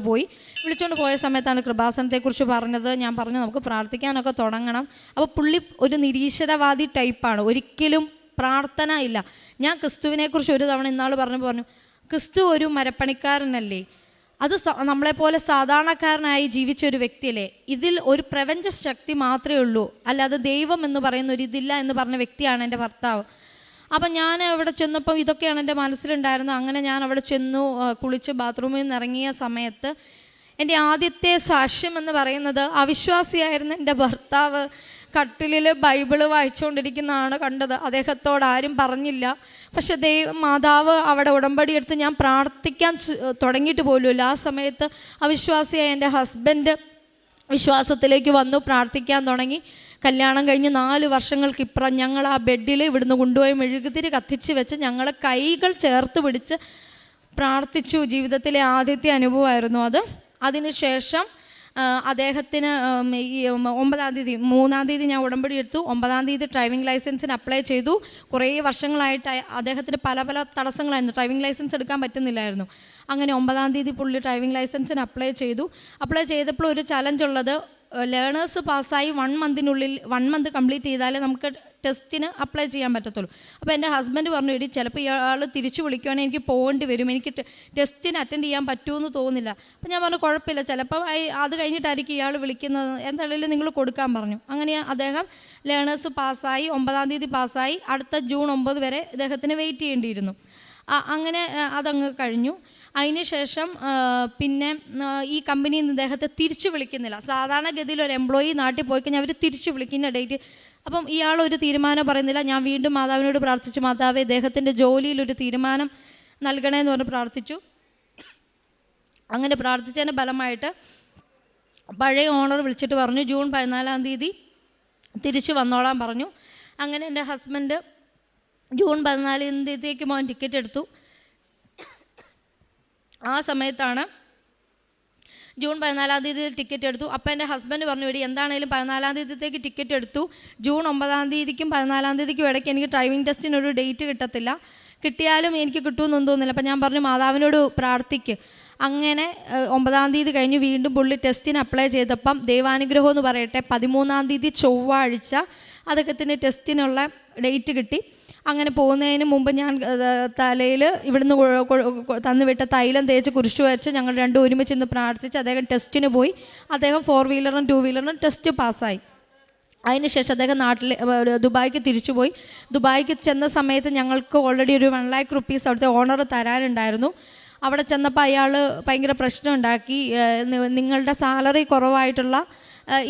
പോയ സമയത്താണ് കൃപാസനത്തെക്കുറിച്ച് പറഞ്ഞത്. ഞാൻ പറഞ്ഞു, നമുക്ക് പ്രാർത്ഥിക്കാനൊക്കെ തുടങ്ങണം. അപ്പോൾ പുള്ളി ഒരു നിരീശ്വരവാദി ടൈപ്പാണ്, ഒരിക്കലും പ്രാർത്ഥന ഇല്ല. ഞാൻ ക്രിസ്തുവിനെക്കുറിച്ച് ഒരു തവണ ഇന്നാൾ പറഞ്ഞു, ക്രിസ്തു ഒരു മരപ്പണിക്കാരനല്ലേ, അത് നമ്മളെപ്പോലെ സാധാരണക്കാരനായി ജീവിച്ചൊരു വ്യക്തിയല്ലേ, ഇതിൽ ഒരു പ്രപഞ്ച ശക്തി മാത്രമേ ഉള്ളൂ, അല്ലാതെ ദൈവം എന്ന് പറയുന്ന ഒരു ഇതില്ല എന്ന് പറഞ്ഞ വ്യക്തിയാണ് എൻ്റെ ഭർത്താവ്. അപ്പം ഞാൻ അവിടെ ചെന്നപ്പം ഇതൊക്കെയാണ് എൻ്റെ മനസ്സിലുണ്ടായിരുന്നത്. അങ്ങനെ ഞാൻ അവിടെ ചെന്നു, കുളിച്ച് ബാത്റൂമിൽ നിന്ന് ഇറങ്ങിയ സമയത്ത് എൻ്റെ ആദ്യത്തെ സാക്ഷ്യം എന്ന് പറയുന്നത്, അവിശ്വാസിയായിരുന്ന എൻ്റെ ഭർത്താവ് കട്ടിലിൽ ബൈബിള് വായിച്ചുകൊണ്ടിരിക്കുന്നതാണ് കണ്ടത്. അദ്ദേഹത്തോട് ആരും പറഞ്ഞില്ല. പക്ഷെ മാതാവ് അവിടെ ഉടമ്പടി എടുത്ത് ഞാൻ പ്രാർത്ഥിക്കാൻ തുടങ്ങിയിട്ട് പോലുമില്ല. ആ സമയത്ത് അവിശ്വാസിയായ എൻ്റെ ഹസ്ബൻഡ് വിശ്വാസത്തിലേക്ക് വന്നു, പ്രാർത്ഥിക്കാൻ തുടങ്ങി. കല്യാണം കഴിഞ്ഞ് 4 വർഷങ്ങൾക്കിപ്പുറം ഞങ്ങൾ ആ ബെഡിൽ ഇവിടുന്ന് കൊണ്ടുപോയി മെഴുകുതിരി കത്തിച്ച് വെച്ച് ഞങ്ങൾ കൈകൾ ചേർത്ത് പിടിച്ച് പ്രാർത്ഥിച്ചു. ജീവിതത്തിലെ ആദ്യത്തെ അനുഭവമായിരുന്നു അത്. അതിനുശേഷം അദ്ദേഹത്തിന് ഈ 9-ാം തീയതി 3-ാം തീയതി ഞാൻ ഉടമ്പടി എടുത്തു. 9-ാം തീയതി ഡ്രൈവിംഗ് ലൈസൻസിന് അപ്ലൈ ചെയ്തു. കുറേ വർഷങ്ങളായിട്ട് അദ്ദേഹത്തിന് പല തടസ്സങ്ങളായിരുന്നു, ഡ്രൈവിംഗ് ലൈസൻസ് എടുക്കാൻ പറ്റുന്നില്ലായിരുന്നു. അങ്ങനെ 9-ാം തീയതി പുള്ളി ഡ്രൈവിംഗ് ലൈസൻസിന് അപ്ലൈ ചെയ്തപ്പോൾ ഒരു ചലഞ്ച് ഉള്ളത്, ലേണേഴ്സ് പാസ്സായി 1 മന്ത് കംപ്ലീറ്റ് ചെയ്താലേ നമുക്ക് ടെസ്റ്റിന് അപ്ലൈ ചെയ്യാൻ പറ്റത്തുള്ളൂ. അപ്പോൾ എൻ്റെ ഹസ്ബൻഡ് പറഞ്ഞു, എടി ചിലപ്പോൾ ഇയാൾ തിരിച്ചു വിളിക്കുകയാണെങ്കിൽ എനിക്ക് പോകേണ്ടി വരും, എനിക്ക് ടെസ്റ്റിന് അറ്റൻഡ് ചെയ്യാൻ പറ്റുമെന്ന് തോന്നുന്നില്ല. അപ്പോൾ ഞാൻ പറഞ്ഞു, കുഴപ്പമില്ല, ചിലപ്പോൾ അത് കഴിഞ്ഞിട്ടായിരിക്കും ഇയാൾ വിളിക്കുന്നത്, എന്തായാലും നിങ്ങൾ കൊടുക്കാൻ പറഞ്ഞു. അങ്ങനെ അദ്ദേഹം ലേണേഴ്സ് പാസ്സായി, 9-ാം തീയതി പാസ്സായി. അടുത്ത ജൂൺ 9 വരെ അദ്ദേഹത്തിന് വെയിറ്റ് ചെയ്യേണ്ടിയിരുന്നു. അങ്ങനെ അതങ്ങ് കഴിഞ്ഞു. അതിന് ശേഷം പിന്നെ ഈ കമ്പനിയിൽ നിന്ന് ഇദ്ദേഹത്തെ തിരിച്ചു വിളിക്കുന്നില്ല. സാധാരണഗതിയിൽ ഒരു എംപ്ലോയി നാട്ടിൽ പോയി കഴിഞ്ഞാൽ അവർ തിരിച്ചു വിളിക്കുന്ന ഡേറ്റ്. അപ്പം ഇയാളൊരു തീരുമാനം പറയുന്നില്ല. ഞാൻ വീണ്ടും മാതാവിനോട് പ്രാർത്ഥിച്ചു, മാതാവേ, ഇദ്ദേഹത്തിൻ്റെ ജോലിയിലൊരു തീരുമാനം നൽകണമെന്ന് പറഞ്ഞ് പ്രാർത്ഥിച്ചു. അങ്ങനെ പ്രാർത്ഥിച്ചതിൻ്റെ ഫലമായിട്ട് പഴയ ഓണർ വിളിച്ചിട്ട് പറഞ്ഞു, ജൂൺ 14-ാം തീയതി തിരിച്ചു വന്നോളാൻ പറഞ്ഞു. അങ്ങനെ എൻ്റെ ഹസ്ബൻഡ് ജൂൺ 14-ാം തീയതിക്ക് പോകാൻ ടിക്കറ്റ് എടുത്തു. ആ സമയത്താണ് ജൂൺ 14-ാം തീയതി ടിക്കറ്റ് എടുത്തു. അപ്പോൾ എൻ്റെ ഹസ്ബൻഡ് പറഞ്ഞു, എടി എന്താണേലും 14-ാം തീയതിത്തേക്ക് ടിക്കറ്റ് എടുത്തു, ജൂൺ 9-ാം തീയതിക്കും 14-ാം തീയതിക്കും ഇടയ്ക്ക് എനിക്ക് ഡ്രൈവിംഗ് ടെസ്റ്റിനൊരു ഡേറ്റ് കിട്ടത്തില്ല, കിട്ടിയാലും എനിക്ക് കിട്ടുമെന്നൊന്നും തോന്നുന്നില്ല. അപ്പോൾ ഞാൻ പറഞ്ഞു, മാതാവിനോട് പ്രാർത്ഥിക്ക്. അങ്ങനെ 9-ാം തീയതി കഴിഞ്ഞ് വീണ്ടും പുള്ളി ടെസ്റ്റിന് അപ്ലൈ ചെയ്തപ്പം ദൈവാനുഗ്രഹം എന്ന് പറയട്ടെ, 13-ാം തീയതി ചൊവ്വാഴ്ച അദ്ദേഹത്തിന് ടെസ്റ്റിനുള്ള ഡേറ്റ് കിട്ടി. അങ്ങനെ പോകുന്നതിന് മുമ്പ് ഞാൻ തലയിൽ ഇവിടുന്ന് തന്നുവിട്ട തൈലം തേച്ച് കുരിശു വരച്ച് ഞങ്ങൾ 2 ഒരുമിച്ച് ഇന്ന് പ്രാർത്ഥിച്ച് അദ്ദേഹം ടെസ്റ്റിന് പോയി. അദ്ദേഹം 4 വീലറും 2 വീലറും ടെസ്റ്റ് പാസ്സായി. അതിനുശേഷം അദ്ദേഹം ദുബായിക്ക് തിരിച്ചുപോയി. ദുബായിക്ക് ചെന്ന സമയത്ത് ഞങ്ങൾക്ക് ഓൾറെഡി ഒരു 1 lakh rupees അവിടുത്തെ ഓണർ തരാനുണ്ടായിരുന്നു. അവിടെ ചെന്നപ്പോൾ അയാൾ ഭയങ്കര പ്രശ്നം ഉണ്ടാക്കി. നിങ്ങളുടെ സാലറി കുറവായിട്ടുള്ള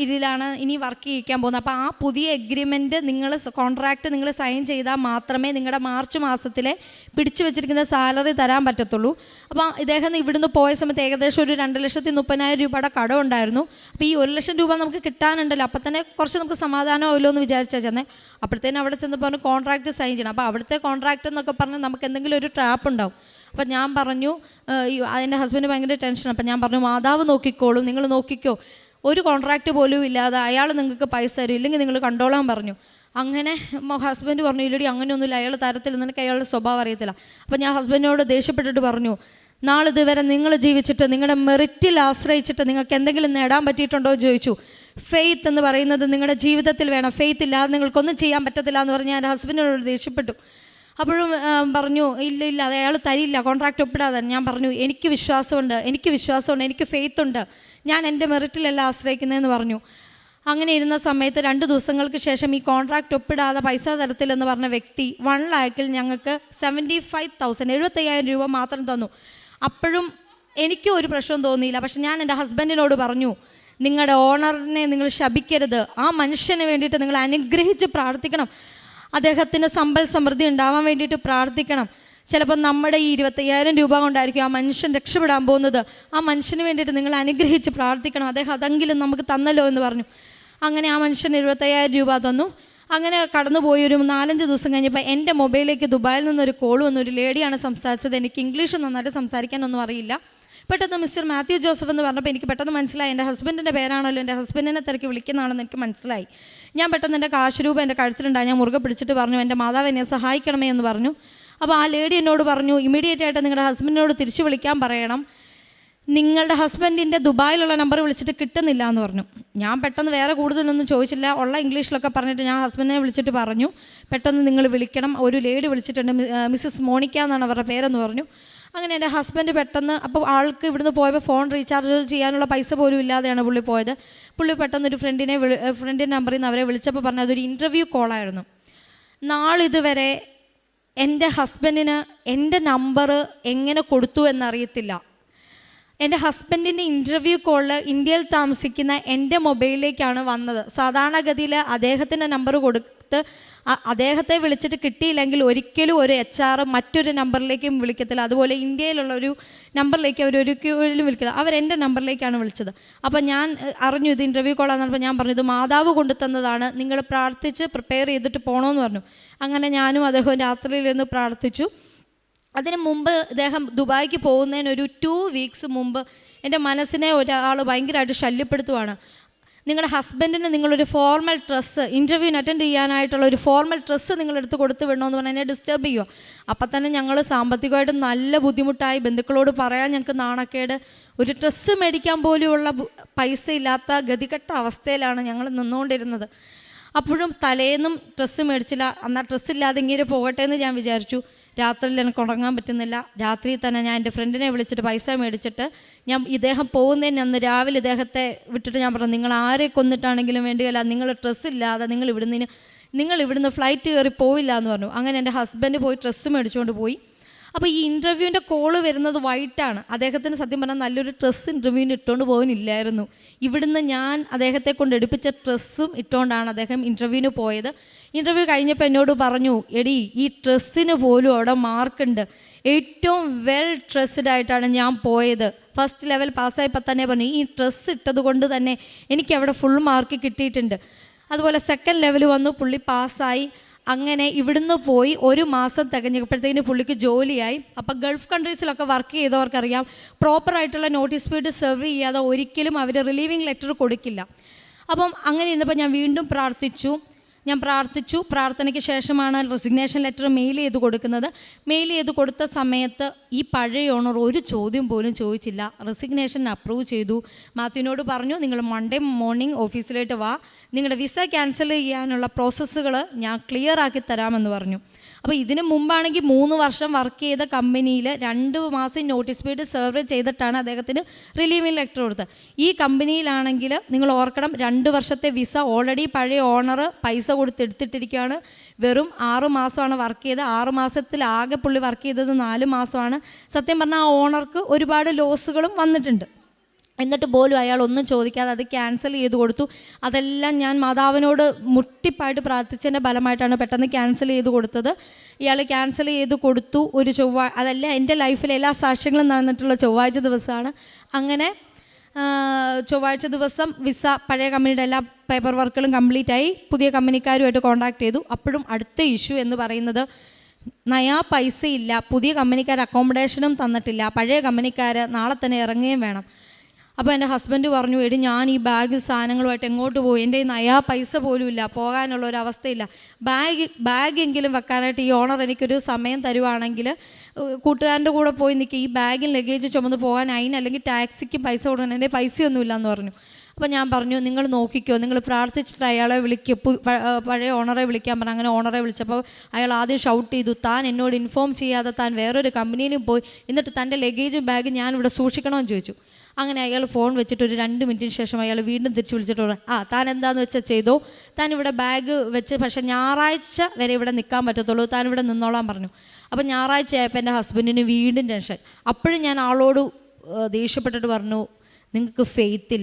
ഇതിലാണ് ഇനി വർക്ക് ചെയ്യിക്കാൻ പോകുന്നത്. അപ്പോൾ ആ പുതിയ എഗ്രിമെൻറ്റ് കോൺട്രാക്റ്റ് നിങ്ങൾ സൈൻ ചെയ്താൽ മാത്രമേ നിങ്ങളുടെ മാർച്ച് മാസത്തിലെ പിടിച്ചു വെച്ചിരിക്കുന്ന സാലറി തരാൻ പറ്റത്തുള്ളൂ. അപ്പോൾ ഇദ്ദേഹം ഇവിടുന്ന് പോയ സമയത്ത് ഏകദേശം ഒരു 2,30,000 രൂപയുടെ കടം ഉണ്ടായിരുന്നു. അപ്പോൾ ഈ 1,00,000 രൂപ നമുക്ക് കിട്ടാനുണ്ടല്ലോ, അപ്പം തന്നെ കുറച്ച് നമുക്ക് സമാധാനമാവല്ലോ എന്ന് വിചാരിച്ചാൽ ചെന്നേ. അപ്പോഴത്തേനും അവിടെ ചെന്ന് പറഞ്ഞു കോൺട്രാക്റ്റ് സൈൻ ചെയ്യണം. അപ്പോൾ അവിടുത്തെ കോൺട്രാക്റ്റ് എന്നൊക്കെ പറഞ്ഞ് നമുക്ക് എന്തെങ്കിലും ഒരു ട്രാപ്പ് ഉണ്ടാവും. അപ്പം ഞാൻ പറഞ്ഞു, എൻ്റെ ഹസ്ബൻഡ് ഭയങ്കര ടെൻഷൻ. അപ്പം ഞാൻ പറഞ്ഞു മാതാവ് നോക്കിക്കോളും, നിങ്ങൾ നോക്കിക്കോ, ഒരു കോൺട്രാക്റ്റ് പോലും ഇല്ലാതെ അയാൾ നിങ്ങൾക്ക് പൈസ തരും, ഇല്ലെങ്കിൽ നിങ്ങൾ കണ്ടോളാൻ പറഞ്ഞു. അങ്ങനെ ഹസ്ബൻഡ് പറഞ്ഞു ഇല്ലടി അങ്ങനെയൊന്നുമില്ല, അയാൾ തരത്തില്ല, നിനക്ക് അയാളുടെ സ്വഭാവം അറിയത്തില്ല. അപ്പം ഞാൻ ഹസ്ബൻഡിനോട് ദേഷ്യപ്പെട്ടിട്ട് പറഞ്ഞു നാളിതുവരെ നിങ്ങൾ ജീവിച്ചിട്ട് നിങ്ങളുടെ മെറിറ്റിൽ ആശ്രയിച്ചിട്ട് നിങ്ങൾക്ക് എന്തെങ്കിലും നേടാൻ പറ്റിയിട്ടുണ്ടോ എന്ന് ചോദിച്ചു. ഫെയ്ത്ത് എന്ന് പറയുന്നത് നിങ്ങളുടെ ജീവിതത്തിൽ വേണം, ഫെയ്ത്ത് ഇല്ലാതെ നിങ്ങൾക്കൊന്നും ചെയ്യാൻ പറ്റത്തില്ല എന്ന് പറഞ്ഞ് ഞാൻ ഹസ്ബൻഡിനോട് ദേഷ്യപ്പെട്ടു. അപ്പോഴും പറഞ്ഞു ഇല്ല അത് അയാൾ തരില്ല, കോൺട്രാക്റ്റ് ഒപ്പിടാതെ. ഞാൻ പറഞ്ഞു എനിക്ക് വിശ്വാസമുണ്ട്, എനിക്ക് ഫെയ്ത്ത് ഉണ്ട്, ഞാൻ എൻ്റെ മെറിറ്റിലല്ല ആശ്രയിക്കുന്നതെന്ന് പറഞ്ഞു. അങ്ങനെ ഇരുന്ന സമയത്ത് 2 ദിവസങ്ങൾക്ക് ശേഷം ഈ കോൺട്രാക്റ്റ് ഒപ്പിടാതെ പൈസ തരത്തില്ലെന്ന് പറഞ്ഞ വ്യക്തി 1 lakhൽ ഞങ്ങൾക്ക് 75,000 രൂപ മാത്രം തന്നു. അപ്പോഴും എനിക്കും ഒരു പ്രശ്നം തോന്നിയില്ല. പക്ഷെ ഞാൻ എൻ്റെ ഹസ്ബൻഡിനോട് പറഞ്ഞു നിങ്ങളുടെ ഓണറിനെ നിങ്ങൾ ശപിക്കരുത്, ആ മനുഷ്യന് വേണ്ടിയിട്ട് നിങ്ങൾ അനുഗ്രഹിച്ച് പ്രാർത്ഥിക്കണം, അദ്ദേഹത്തിന് സമ്പൽ സമൃദ്ധി ഉണ്ടാവാൻ വേണ്ടിയിട്ട് പ്രാർത്ഥിക്കണം. ചിലപ്പോൾ നമ്മുടെ ഈ 25,000 രൂപ കൊണ്ടായിരിക്കും ആ മനുഷ്യൻ രക്ഷപ്പെടാൻ പോകുന്നത്. ആ മനുഷ്യന് വേണ്ടിയിട്ട് നിങ്ങൾ അനുഗ്രഹിച്ച് പ്രാർത്ഥിക്കണം, അദ്ദേഹം അതെങ്കിലും നമുക്ക് തന്നല്ലോ എന്ന് പറഞ്ഞു. അങ്ങനെ ആ മനുഷ്യൻ 25,000 രൂപ തന്നു. അങ്ങനെ കടന്നുപോയി ഒരു 4-5 ദിവസം കഴിഞ്ഞപ്പോൾ എൻ്റെ മൊബൈലിലേക്ക് ദുബായിൽ നിന്നൊരു കോൾ വന്നു. ഒരു ലേഡിയാണ് സംസാരിച്ചത്. എനിക്ക് ഇംഗ്ലീഷ് നന്നായിട്ട് സംസാരിക്കാനൊന്നും അറിയില്ല. പെട്ടെന്ന് മിസ്റ്റർ മാത്യു ജോസഫ് എന്ന് പറഞ്ഞപ്പോൾ എനിക്ക് പെട്ടെന്ന് മനസ്സിലായി എൻ്റെ ഹസ്ബൻഡിൻ്റെ പേരാണല്ലോ, എൻ്റെ ഹസ്ബൻഡിനെ തിരക്കി വിളിക്കുന്നതാണെന്ന് എനിക്ക് മനസ്സിലായി. ഞാൻ പെട്ടെന്ന് എൻ്റെ കാശ് രൂപ എൻ്റെ കഴുത്തിലുണ്ടായി. ഞാൻ മുറുകെ പിടിച്ചിട്ട് പറഞ്ഞു എൻ്റെ മാതാവ് എന്നെ സഹായിക്കണമേ എന്ന് പറഞ്ഞു. അപ്പോൾ ആ ലേഡി എന്നോട് പറഞ്ഞു ഇമ്മീഡിയറ്റ് ആയിട്ട് നിങ്ങളുടെ ഹസ്ബൻഡിനോട് തിരിച്ച് വിളിക്കാൻ പറയണം, നിങ്ങളുടെ ഹസ്ബൻഡിൻ്റെ ദുബായിലുള്ള നമ്പർ വിളിച്ചിട്ട് കിട്ടുന്നില്ല എന്ന് പറഞ്ഞു. ഞാൻ പെട്ടെന്ന് വേറെ കൂടുതലൊന്നും ചോദിച്ചില്ല, ഉള്ള ഇംഗ്ലീഷിലൊക്കെ പറഞ്ഞിട്ട് ഞാൻ ഹസ്ബൻഡിനെ വിളിച്ചിട്ട് പറഞ്ഞു പെട്ടെന്ന് നിങ്ങൾ വിളിക്കണം, ഒരു ലേഡി വിളിച്ചിട്ടുണ്ട്, മിസ്സസ് മോണിക്ക എന്നാണ് അവരുടെ പേരെന്ന് പറഞ്ഞു. അങ്ങനെ എൻ്റെ ഹസ്ബൻഡ് പെട്ടെന്ന്, അപ്പോൾ ആൾക്ക് ഇവിടുന്ന് പോയപ്പോൾ ഫോൺ റീചാർജ് ചെയ്യാനുള്ള പൈസ പോലും ഇല്ലാതെയാണ് പുള്ളി പോയത്. പുള്ളി പെട്ടെന്ന് ഒരു ഫ്രണ്ടിൻ്റെ നമ്പറിൽ നിന്ന് അവരെ വിളിച്ചപ്പോൾ പറഞ്ഞു അതൊരു ഇൻ്റർവ്യൂ കോളായിരുന്നു. നാളിതുവരെ എൻ്റെ ഹസ്ബൻഡിന് എൻ്റെ നമ്പർ എങ്ങനെ കൊടുത്തു എന്നറിയത്തില്ല. എൻ്റെ ഹസ്ബൻഡിൻ്റെ ഇൻ്റർവ്യൂ കോള് ഇന്ത്യയിൽ താമസിക്കുന്ന എൻ്റെ മൊബൈലിലേക്കാണ് വന്നത്. സാധാരണഗതിയിൽ അദ്ദേഹത്തിൻ്റെ നമ്പർ കൊടുത്ത് അദ്ദേഹത്തെ വിളിച്ചിട്ട് കിട്ടിയില്ലെങ്കിൽ ഒരിക്കലും ഒരു HR മറ്റൊരു നമ്പറിലേക്കും വിളിക്കത്തില്ല. അതുപോലെ ഇന്ത്യയിലുള്ള ഒരു നമ്പറിലേക്ക് അവർ ഒരിക്കലും വിളിക്കില്ല. അവരെൻ്റെ നമ്പറിലേക്കാണ് വിളിച്ചത്. അപ്പോൾ ഞാൻ അറിഞ്ഞു ഇത് ഇൻ്റർവ്യൂ കോളാന്ന് പറഞ്ഞപ്പോൾ ഞാൻ പറഞ്ഞു ഇത് മാതാവ് കൊണ്ടു തന്നതാണ്, നിങ്ങൾ പ്രാർത്ഥിച്ച് പ്രിപ്പയർ ചെയ്തിട്ട് പോകണമെന്ന് പറഞ്ഞു. അങ്ങനെ ഞാനും അദ്ദേഹം രാത്രിയിലിരുന്ന് പ്രാർത്ഥിച്ചു. അതിന് മുമ്പ് അദ്ദേഹം ദുബായിക്ക് പോകുന്നതിന് ഒരു 2 weeks മുമ്പ് എൻ്റെ മനസ്സിനെ ഒരാൾ ഭയങ്കരമായിട്ട് ശല്യപ്പെടുത്തുവാണ്. നിങ്ങളുടെ ഹസ്ബൻഡിന് നിങ്ങളൊരു ഫോർമൽ ഡ്രസ്സ്, ഇൻ്റർവ്യൂവിന് അറ്റൻഡ് ചെയ്യാനായിട്ടുള്ള ഒരു ഫോർമൽ ഡ്രസ്സ് നിങ്ങളെടുത്ത് കൊടുത്ത് വിടണമെന്ന് പറഞ്ഞാൽ എന്നെ ഡിസ്റ്റർബ് ചെയ്യുക. അപ്പം തന്നെ ഞങ്ങൾ സാമ്പത്തികമായിട്ട് നല്ല ബുദ്ധിമുട്ടായി, ബന്ധുക്കളോട് പറയാൻ ഞങ്ങൾക്ക് നാണക്കേട്, ഒരു ഡ്രസ്സ് മേടിക്കാൻ പോലെയുള്ള പൈസ ഇല്ലാത്ത ഗതികെട്ട അവസ്ഥയിലാണ് ഞങ്ങൾ നിന്നുകൊണ്ടിരുന്നത്. അപ്പോഴും തലേന്നും ഡ്രസ്സ് മേടിച്ചില്ല. എന്നാൽ ഡ്രസ്സില്ലാതെ ഇങ്ങനെ പോകട്ടെ എന്ന് ഞാൻ വിചാരിച്ചു. രാത്രിയിൽ എനിക്ക് ഉറങ്ങാൻ പറ്റുന്നില്ല. രാത്രി തന്നെ ഞാൻ എൻ്റെ ഫ്രണ്ടിനെ വിളിച്ചിട്ട് പൈസ മേടിച്ചിട്ട് ഞാൻ ഇദ്ദേഹം പോകുന്നതിന് അന്ന് രാവിലെ ഇദ്ദേഹത്തെ വിട്ടിട്ട് ഞാൻ പറഞ്ഞു നിങ്ങൾ ആരെ കൊന്നിട്ടാണെങ്കിലും വേണ്ടിയല്ല, നിങ്ങൾ ഡ്രസ്സില്ലാതെ നിങ്ങൾ ഇവിടുന്ന് ഫ്ലൈറ്റ് കയറി പോയില്ല എന്ന് പറഞ്ഞു. അങ്ങനെ എൻ്റെ ഹസ്ബൻഡ് പോയി ഡ്രസ്സ് മേടിച്ചുകൊണ്ട് പോയി. അപ്പോൾ ഈ ഇൻ്റർവ്യൂവിൻ്റെ കോള് വരുന്നത് വൈകിട്ടാണ്. അദ്ദേഹത്തിന് സത്യം പറഞ്ഞാൽ നല്ലൊരു ഡ്രസ്സ് ഇൻ്റർവ്യൂവിന് ഇട്ടുകൊണ്ട് പോകാനില്ലായിരുന്നു. ഇവിടുന്ന് ഞാൻ അദ്ദേഹത്തെ കൊണ്ട് എടുപ്പിച്ച ഡ്രസ്സും ഇട്ടുകൊണ്ടാണ് അദ്ദേഹം ഇൻ്റർവ്യൂവിന് പോയത്. ഇൻ്റർവ്യൂ കഴിഞ്ഞപ്പോൾ എന്നോട് പറഞ്ഞു എടി ഈ ഡ്രസ്സിന് പോലും അവിടെ മാർക്കുണ്ട്, ഏറ്റവും വെൽ ഡ്രസ്ഡ് ആയിട്ടാണ് ഞാൻ പോയത്, ഫസ്റ്റ് ലെവൽ പാസ്സായപ്പോൾ തന്നെ പറഞ്ഞു ഈ ഡ്രസ്സ് ഇട്ടത് കൊണ്ട് തന്നെ എനിക്ക് അവിടെ ഫുൾ മാർക്ക് കിട്ടിയിട്ടുണ്ട്. അതുപോലെ സെക്കൻഡ് ലെവൽ വന്നു, പുള്ളി പാസ്സായി. അങ്ങനെ ഇവിടുന്ന് പോയി 1 മാസം തികഞ്ഞപ്പോഴത്തേന് പുള്ളിക്ക് ജോലിയായി. അപ്പോൾ ഗൾഫ് കൺട്രീസിലൊക്കെ വർക്ക് ചെയ്തവർക്കറിയാം പ്രോപ്പറായിട്ടുള്ള നോട്ടീസ് പീരീഡ് സെർവ് ചെയ്യാതെ ഒരിക്കലും അവർ റിലീവിങ് ലെറ്റർ കൊടുക്കില്ല. അപ്പം അങ്ങനെ ഇരുന്നപ്പോൾ ഞാൻ വീണ്ടും പ്രാർത്ഥിച്ചു. പ്രാർത്ഥനയ്ക്ക് ശേഷമാണ് റെസിഗ്നേഷൻ ലെറ്റർ മെയിൽ ചെയ്ത് കൊടുക്കുന്നത്. മെയിൽ ചെയ്ത് കൊടുത്ത സമയത്ത് ഈ പഴയ ഓണർ ഒരു ചോദ്യം പോലും ചോദിച്ചില്ല, റെസിഗ്നേഷൻ അപ്രൂവ് ചെയ്തു. മാത്യുവിനോട് പറഞ്ഞു നിങ്ങൾ മൺഡേ മോർണിംഗ് ഓഫീസിലേക്ക് വാ, നിങ്ങളുടെ വിസ ക്യാൻസൽ ചെയ്യാനുള്ള പ്രോസസ്സുകൾ ഞാൻ ക്ലിയർ ആക്കി തരാമെന്ന് പറഞ്ഞു. അപ്പോൾ ഇതിന് മുമ്പാണെങ്കിൽ 3 വർഷം വർക്ക് ചെയ്ത കമ്പനിയിൽ 2 മാസം നോട്ടീസ് പീരീഡ് സെർവ് ചെയ്തിട്ടാണ് അദ്ദേഹത്തിന് റിലീവിംഗ് ലെറ്റർ കൊടുത്തത്. ഈ കമ്പനിയിലാണെങ്കിൽ നിങ്ങൾ ഓർക്കണം 2 വർഷത്തെ വിസ ഓൾറെഡി പഴയ ഓണർ പൈസ കൊടുത്തെടുത്തിട്ടിരിക്കുകയാണ്. വെറും 6 മാസമാണ് വർക്ക് ചെയ്തത്. 6 മാസത്തിൽ ആകെ പുള്ളി വർക്ക് ചെയ്തത് 4 മാസമാണ്. സത്യം പറഞ്ഞാൽ ആ ഓണർക്ക് ഒരുപാട് ലോസുകളും വന്നിട്ടുണ്ട്. എന്നിട്ട് പോലും അയാൾ ഒന്നും ചോദിക്കാതെ അത് ക്യാൻസൽ ചെയ്ത് കൊടുത്തു. അതെല്ലാം ഞാൻ മാതാവിനോട് മുട്ടിപ്പായിട്ട് പ്രാർത്ഥിച്ചതിൻ്റെ ഫലമായിട്ടാണ് പെട്ടെന്ന് ക്യാൻസൽ ചെയ്ത് കൊടുത്തത്. ഇയാൾ ക്യാൻസൽ ചെയ്ത് കൊടുത്തു. ഒരു അതെല്ലാം എൻ്റെ ലൈഫിലെ എല്ലാ സാക്ഷ്യങ്ങളും നടന്നിട്ടുള്ള ചൊവ്വാഴ്ച ദിവസമാണ്. അങ്ങനെ ചൊവ്വാഴ്ച ദിവസം വിസ പഴയ കമ്പനിയുടെ എല്ലാ പേപ്പർ വർക്കുകളും കംപ്ലീറ്റ് ആയി. പുതിയ കമ്പനിക്കാരുമായിട്ട് കോൺടാക്ട് ചെയ്തു. അപ്പോഴും അടുത്ത ഇഷ്യൂ എന്ന് പറയുന്നത് നയാ പൈസയില്ല, പുതിയ കമ്പനിക്കാർ അക്കോമഡേഷനും തന്നിട്ടില്ല, പഴയ കമ്പനിക്കാർ നാളെ തന്നെ ഇറങ്ങുകയും വേണം. അപ്പോൾ എൻ്റെ ഹസ്ബൻഡ് പറഞ്ഞു, എടി ഞാൻ ഈ ബാഗ് സാധനങ്ങളുമായിട്ട് എങ്ങോട്ട് പോകും, എൻ്റെ നയാ പൈസ പോലും ഇല്ല, പോകാനുള്ള ഒരു അവസ്ഥയില്ല, ബാഗെങ്കിലും വെക്കാനായിട്ട് ഈ ഓണർ എനിക്കൊരു സമയം തരുവാണെങ്കിൽ കൂട്ടുകാരൻ്റെ കൂടെ പോയി നിൽക്കുക, ഈ ബാഗിൽ ലഗേജ് ചുമന്ന് പോകാൻ അല്ലെങ്കിൽ ടാക്സിക്ക് പൈസ കൊടുക്കണം, എൻ്റെ പൈസയൊന്നുമില്ല എന്ന് പറഞ്ഞു. അപ്പോൾ ഞാൻ പറഞ്ഞു, നിങ്ങൾ നോക്കിക്കോ, നിങ്ങൾ പ്രാർത്ഥിച്ചിട്ട് അയാളെ പഴയ ഓണറെ വിളിക്കാൻ പറഞ്ഞു. അങ്ങനെ ഓണറെ വിളിച്ചപ്പോൾ അയാൾ ആദ്യം ഷൗട്ട് ചെയ്തു, താൻ എന്നോട് ഇൻഫോം ചെയ്യാതെ താൻ വേറൊരു കമ്പനിയിലും പോയി, എന്നിട്ട് തൻ്റെ ലഗേജും ബാഗ് ഞാനിവിടെ സൂക്ഷിക്കണമെന്ന് ചോദിച്ചു. അങ്ങനെ അയാൾ ഫോൺ വെച്ചിട്ട് ഒരു 2 മിനിറ്റിന് ശേഷം അയാൾ വീണ്ടും തിരിച്ച് വിളിച്ചിട്ട് പറഞ്ഞു, താൻ എന്താണെന്ന് വെച്ചാൽ ചെയ്തോ, താൻ ഇവിടെ ബാഗ് വെച്ച്, പക്ഷേ ഞായറാഴ്ച വരെ ഇവിടെ നിൽക്കാൻ പറ്റത്തുള്ളൂ, താൻ ഇവിടെ നിന്നോളാൻ പറഞ്ഞു. അപ്പം ഞായറാഴ്ച ആയപ്പോൾ എൻ്റെ ഹസ്ബൻഡിന് വീണ്ടും ടെൻഷൻ. അപ്പോഴും ഞാൻ ആളോട് ദേഷ്യപ്പെട്ടിട്ട് പറഞ്ഞു, നിങ്ങൾക്ക് ഫെയ്ത്ത്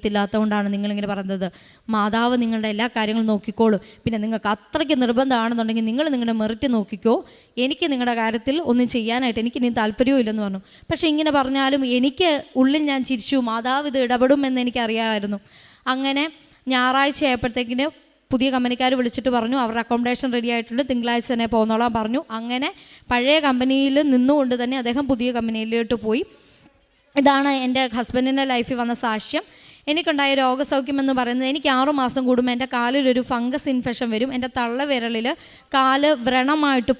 ഇല്ലാത്തതുകൊണ്ടാണ് നിങ്ങളിങ്ങനെ പറയുന്നത്, മാതാവ് നിങ്ങളുടെ എല്ലാ കാര്യങ്ങളും നോക്കിക്കോളും, പിന്നെ നിങ്ങൾക്ക് അത്രയ്ക്ക് നിർബന്ധമാണെന്നുണ്ടെങ്കിൽ നിങ്ങൾ നിങ്ങളുടെ മെറിറ്റ് നോക്കിക്കോ, എനിക്ക് നിങ്ങളുടെ കാര്യത്തിൽ ഒന്നും ചെയ്യാനായിട്ട് എനിക്ക് ഇനി താല്പര്യവും ഇല്ലെന്ന് പറഞ്ഞു. പക്ഷേ ഇങ്ങനെ പറഞ്ഞാലും എനിക്ക് ഉള്ളിൽ ഞാൻ ചിരിച്ചു, മാതാവ് ഇത് ഇടപെടുമെന്ന് എനിക്കറിയാമായിരുന്നു. അങ്ങനെ ഞായറാഴ്ച ആയപ്പോഴത്തേക്കിന് പുതിയ കമ്പനിക്കാർ വിളിച്ചിട്ട് പറഞ്ഞു, അവരുടെ അക്കോമഡേഷൻ റെഡി ആയിട്ടുണ്ട്, തിങ്കളാഴ്ച തന്നെ പോന്നോളാൻ പറഞ്ഞു. അങ്ങനെ പഴയ കമ്പനിയിൽ നിന്നുകൊണ്ട് തന്നെ അദ്ദേഹം പുതിയ കമ്പനിയിലോട്ട് പോയി. ഇതാണ് എൻ്റെ ഹസ്ബൻഡിൻ്റെ ലൈഫിൽ വന്ന സാക്ഷ്യം. എനിക്കുണ്ടായ രോഗസൗഖ്യം എന്ന് പറയുന്നത്, എനിക്ക് 6 മാസം കൂടുമ്പോൾ എൻ്റെ കാലിലൊരു ഫംഗസ് ഇൻഫെക്ഷൻ വരും. എൻ്റെ തള്ളവിരലിൽ കാല് വ്രണമായിട്ട്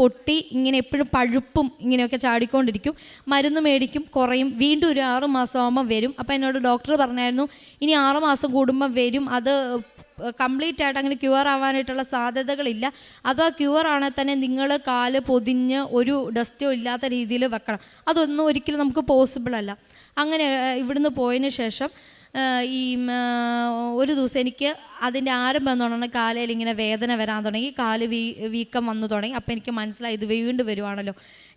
പൊട്ടി ഇങ്ങനെ എപ്പോഴും പഴുപ്പും ഇങ്ങനെയൊക്കെ ചാടിക്കൊണ്ടിരിക്കും. മരുന്ന് മേടിക്കും, കുറയും, വീണ്ടും ഒരു 6 മാസം ആകുമ്പോൾ വരും. അപ്പോൾ എന്നോട് ഡോക്ടർ പറഞ്ഞായിരുന്നു, ഇനി 6 മാസം കൂടുമ്പോൾ വരും, അത് കംപ്ലീറ്റ് ആയിട്ട് അങ്ങനെ ക്യൂർ ആവാനായിട്ടുള്ള സാധ്യതകളില്ല, അതാ ക്യൂർ ആണെങ്കിൽ തന്നെ നിങ്ങൾ കാല് പൊതിഞ്ഞ് ഒരു ഡസ്റ്റോ ഇല്ലാത്ത രീതിയിൽ വെക്കണം, അതൊന്നും ഒരിക്കലും നമുക്ക് പോസിബിൾ അല്ല. അങ്ങനെ ഇവിടുന്ന് പോയതിന് ശേഷം ഒരു ദിവസം എനിക്ക് അതിൻ്റെ ആരംഭം എന്ന് പറഞ്ഞാൽ കാലയിൽ ഇങ്ങനെ വേദന വരാൻ തുടങ്ങി, കാല് വീക്കം വന്നു തുടങ്ങി. അപ്പോൾ എനിക്ക് മനസ്സിലായി ഇത് വീണ്ടും വരുവാണല്ലോ.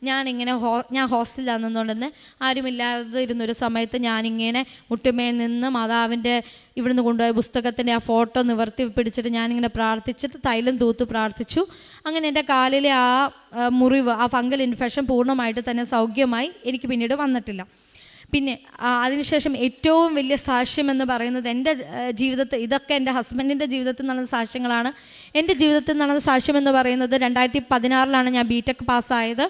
ഞാൻ ഹോസ്റ്റലിൽ നിന്നുകൊണ്ടെന്ന് ആരുമില്ലാതെ ഇരുന്നൊരു സമയത്ത് ഞാനിങ്ങനെ മുട്ടുമേൽ നിന്ന് മാതാവിൻ്റെ ഇവിടുന്ന് കൊണ്ടുപോയ പുസ്തകത്തിൻ്റെ ആ ഫോട്ടോ നിവർത്തി പിടിച്ചിട്ട് ഞാനിങ്ങനെ പ്രാർത്ഥിച്ചിട്ട് തൈലം തൂത്ത് പ്രാർത്ഥിച്ചു. അങ്ങനെ എൻ്റെ കാലിലെ ആ മുറിവ്, ആ ഫംഗൽ ഇൻഫെക്ഷൻ പൂർണ്ണമായിട്ട് തന്നെ സൗഖ്യമായി. എനിക്ക് പിന്നീട് വന്നിട്ടില്ല. പിന്നെ അതിനുശേഷം ഏറ്റവും വലിയ സാക്ഷ്യം എന്ന് പറയുന്നത് എൻ്റെ ജീവിതത്തിൽ, ഇതൊക്കെ എൻ്റെ ഹസ്ബൻഡിൻ്റെ ജീവിതത്തിൽ നടന്ന സാക്ഷ്യങ്ങളാണ്. എൻ്റെ ജീവിതത്തിൽ നടന്ന സാക്ഷ്യം എന്ന് പറയുന്നത് 2016 ഞാൻ ബിടെക് പാസ്സായത്.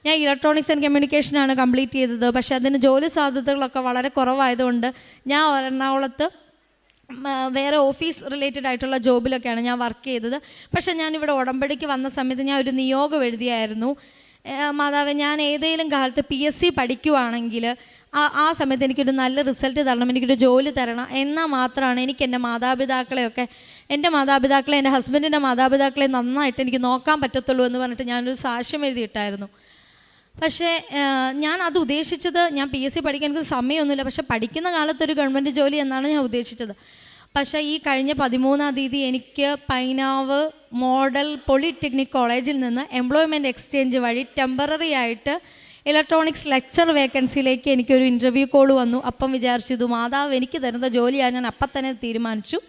ഞാൻ ഇലക്ട്രോണിക്സ് ആൻഡ് കമ്മ്യൂണിക്കേഷനാണ് കംപ്ലീറ്റ് ചെയ്തത്. പക്ഷേ അതിന് ജോലി സാധ്യതകളൊക്കെ വളരെ കുറവായതുകൊണ്ട് ഞാൻ എറണാകുളത്ത് വേറെ ഓഫീസ് റിലേറ്റഡ് ആയിട്ടുള്ള ജോബിലൊക്കെയാണ് ഞാൻ വർക്ക് ചെയ്തത്. പക്ഷേ ഞാനിവിടെ ഉടമ്പടിക്ക് വന്ന സമയത്ത് ഞാൻ ഒരു നിയോഗം എഴുതിയായിരുന്നു, മാതാവേ, ഞാൻ ഏതെങ്കിലും കാലത്ത് PSC പഠിക്കുവാണെങ്കിൽ ആ സമയത്ത് എനിക്കൊരു നല്ല റിസൾട്ട് തരണം, എനിക്കൊരു ജോലി തരണം, എന്നാൽ മാത്രമാണ് എനിക്ക് എൻ്റെ മാതാപിതാക്കളെയൊക്കെ, എൻ്റെ മാതാപിതാക്കളെ, എൻ്റെ ഹസ്ബൻഡിൻ്റെ മാതാപിതാക്കളെ നന്നായിട്ട് എനിക്ക് നോക്കാൻ പറ്റത്തുള്ളൂ എന്ന് പറഞ്ഞിട്ട് ഞാനൊരു സാക്ഷ്യം എഴുതിയിട്ടായിരുന്നു. പക്ഷേ ഞാൻ അത് ഉദ്ദേശിച്ചത്, ഞാൻ PSC പഠിക്കാൻ എനിക്ക് സമയമൊന്നുമില്ല, പക്ഷേ പഠിക്കുന്ന കാലത്തൊരു ഗവൺമെൻറ് ജോലി എന്നാണ് ഞാൻ ഉദ്ദേശിച്ചത്. പക്ഷേ ഈ കഴിഞ്ഞ 13-ാം തീയതി എനിക്ക് പൈനാവ് മോഡൽ പോളിടെക്നിക് കോളേജിൽ നിന്ന് എംപ്ലോയ്മെൻറ്റ് എക്സ്ചേഞ്ച് വഴി ടെമ്പററി ആയിട്ട് ഇലക്ട്രോണിക്സ് ലെക്ചർ വേക്കൻസിയിലേക്ക് എനിക്കൊരു ഇൻ്റർവ്യൂ കോൾ വന്നു. അപ്പം വിചാരിച്ചത് മാതാവ് എനിക്ക് തരുന്ന ജോലിയാണ്, ഞാൻ അപ്പം തന്നെ തീരുമാനിച്ചു.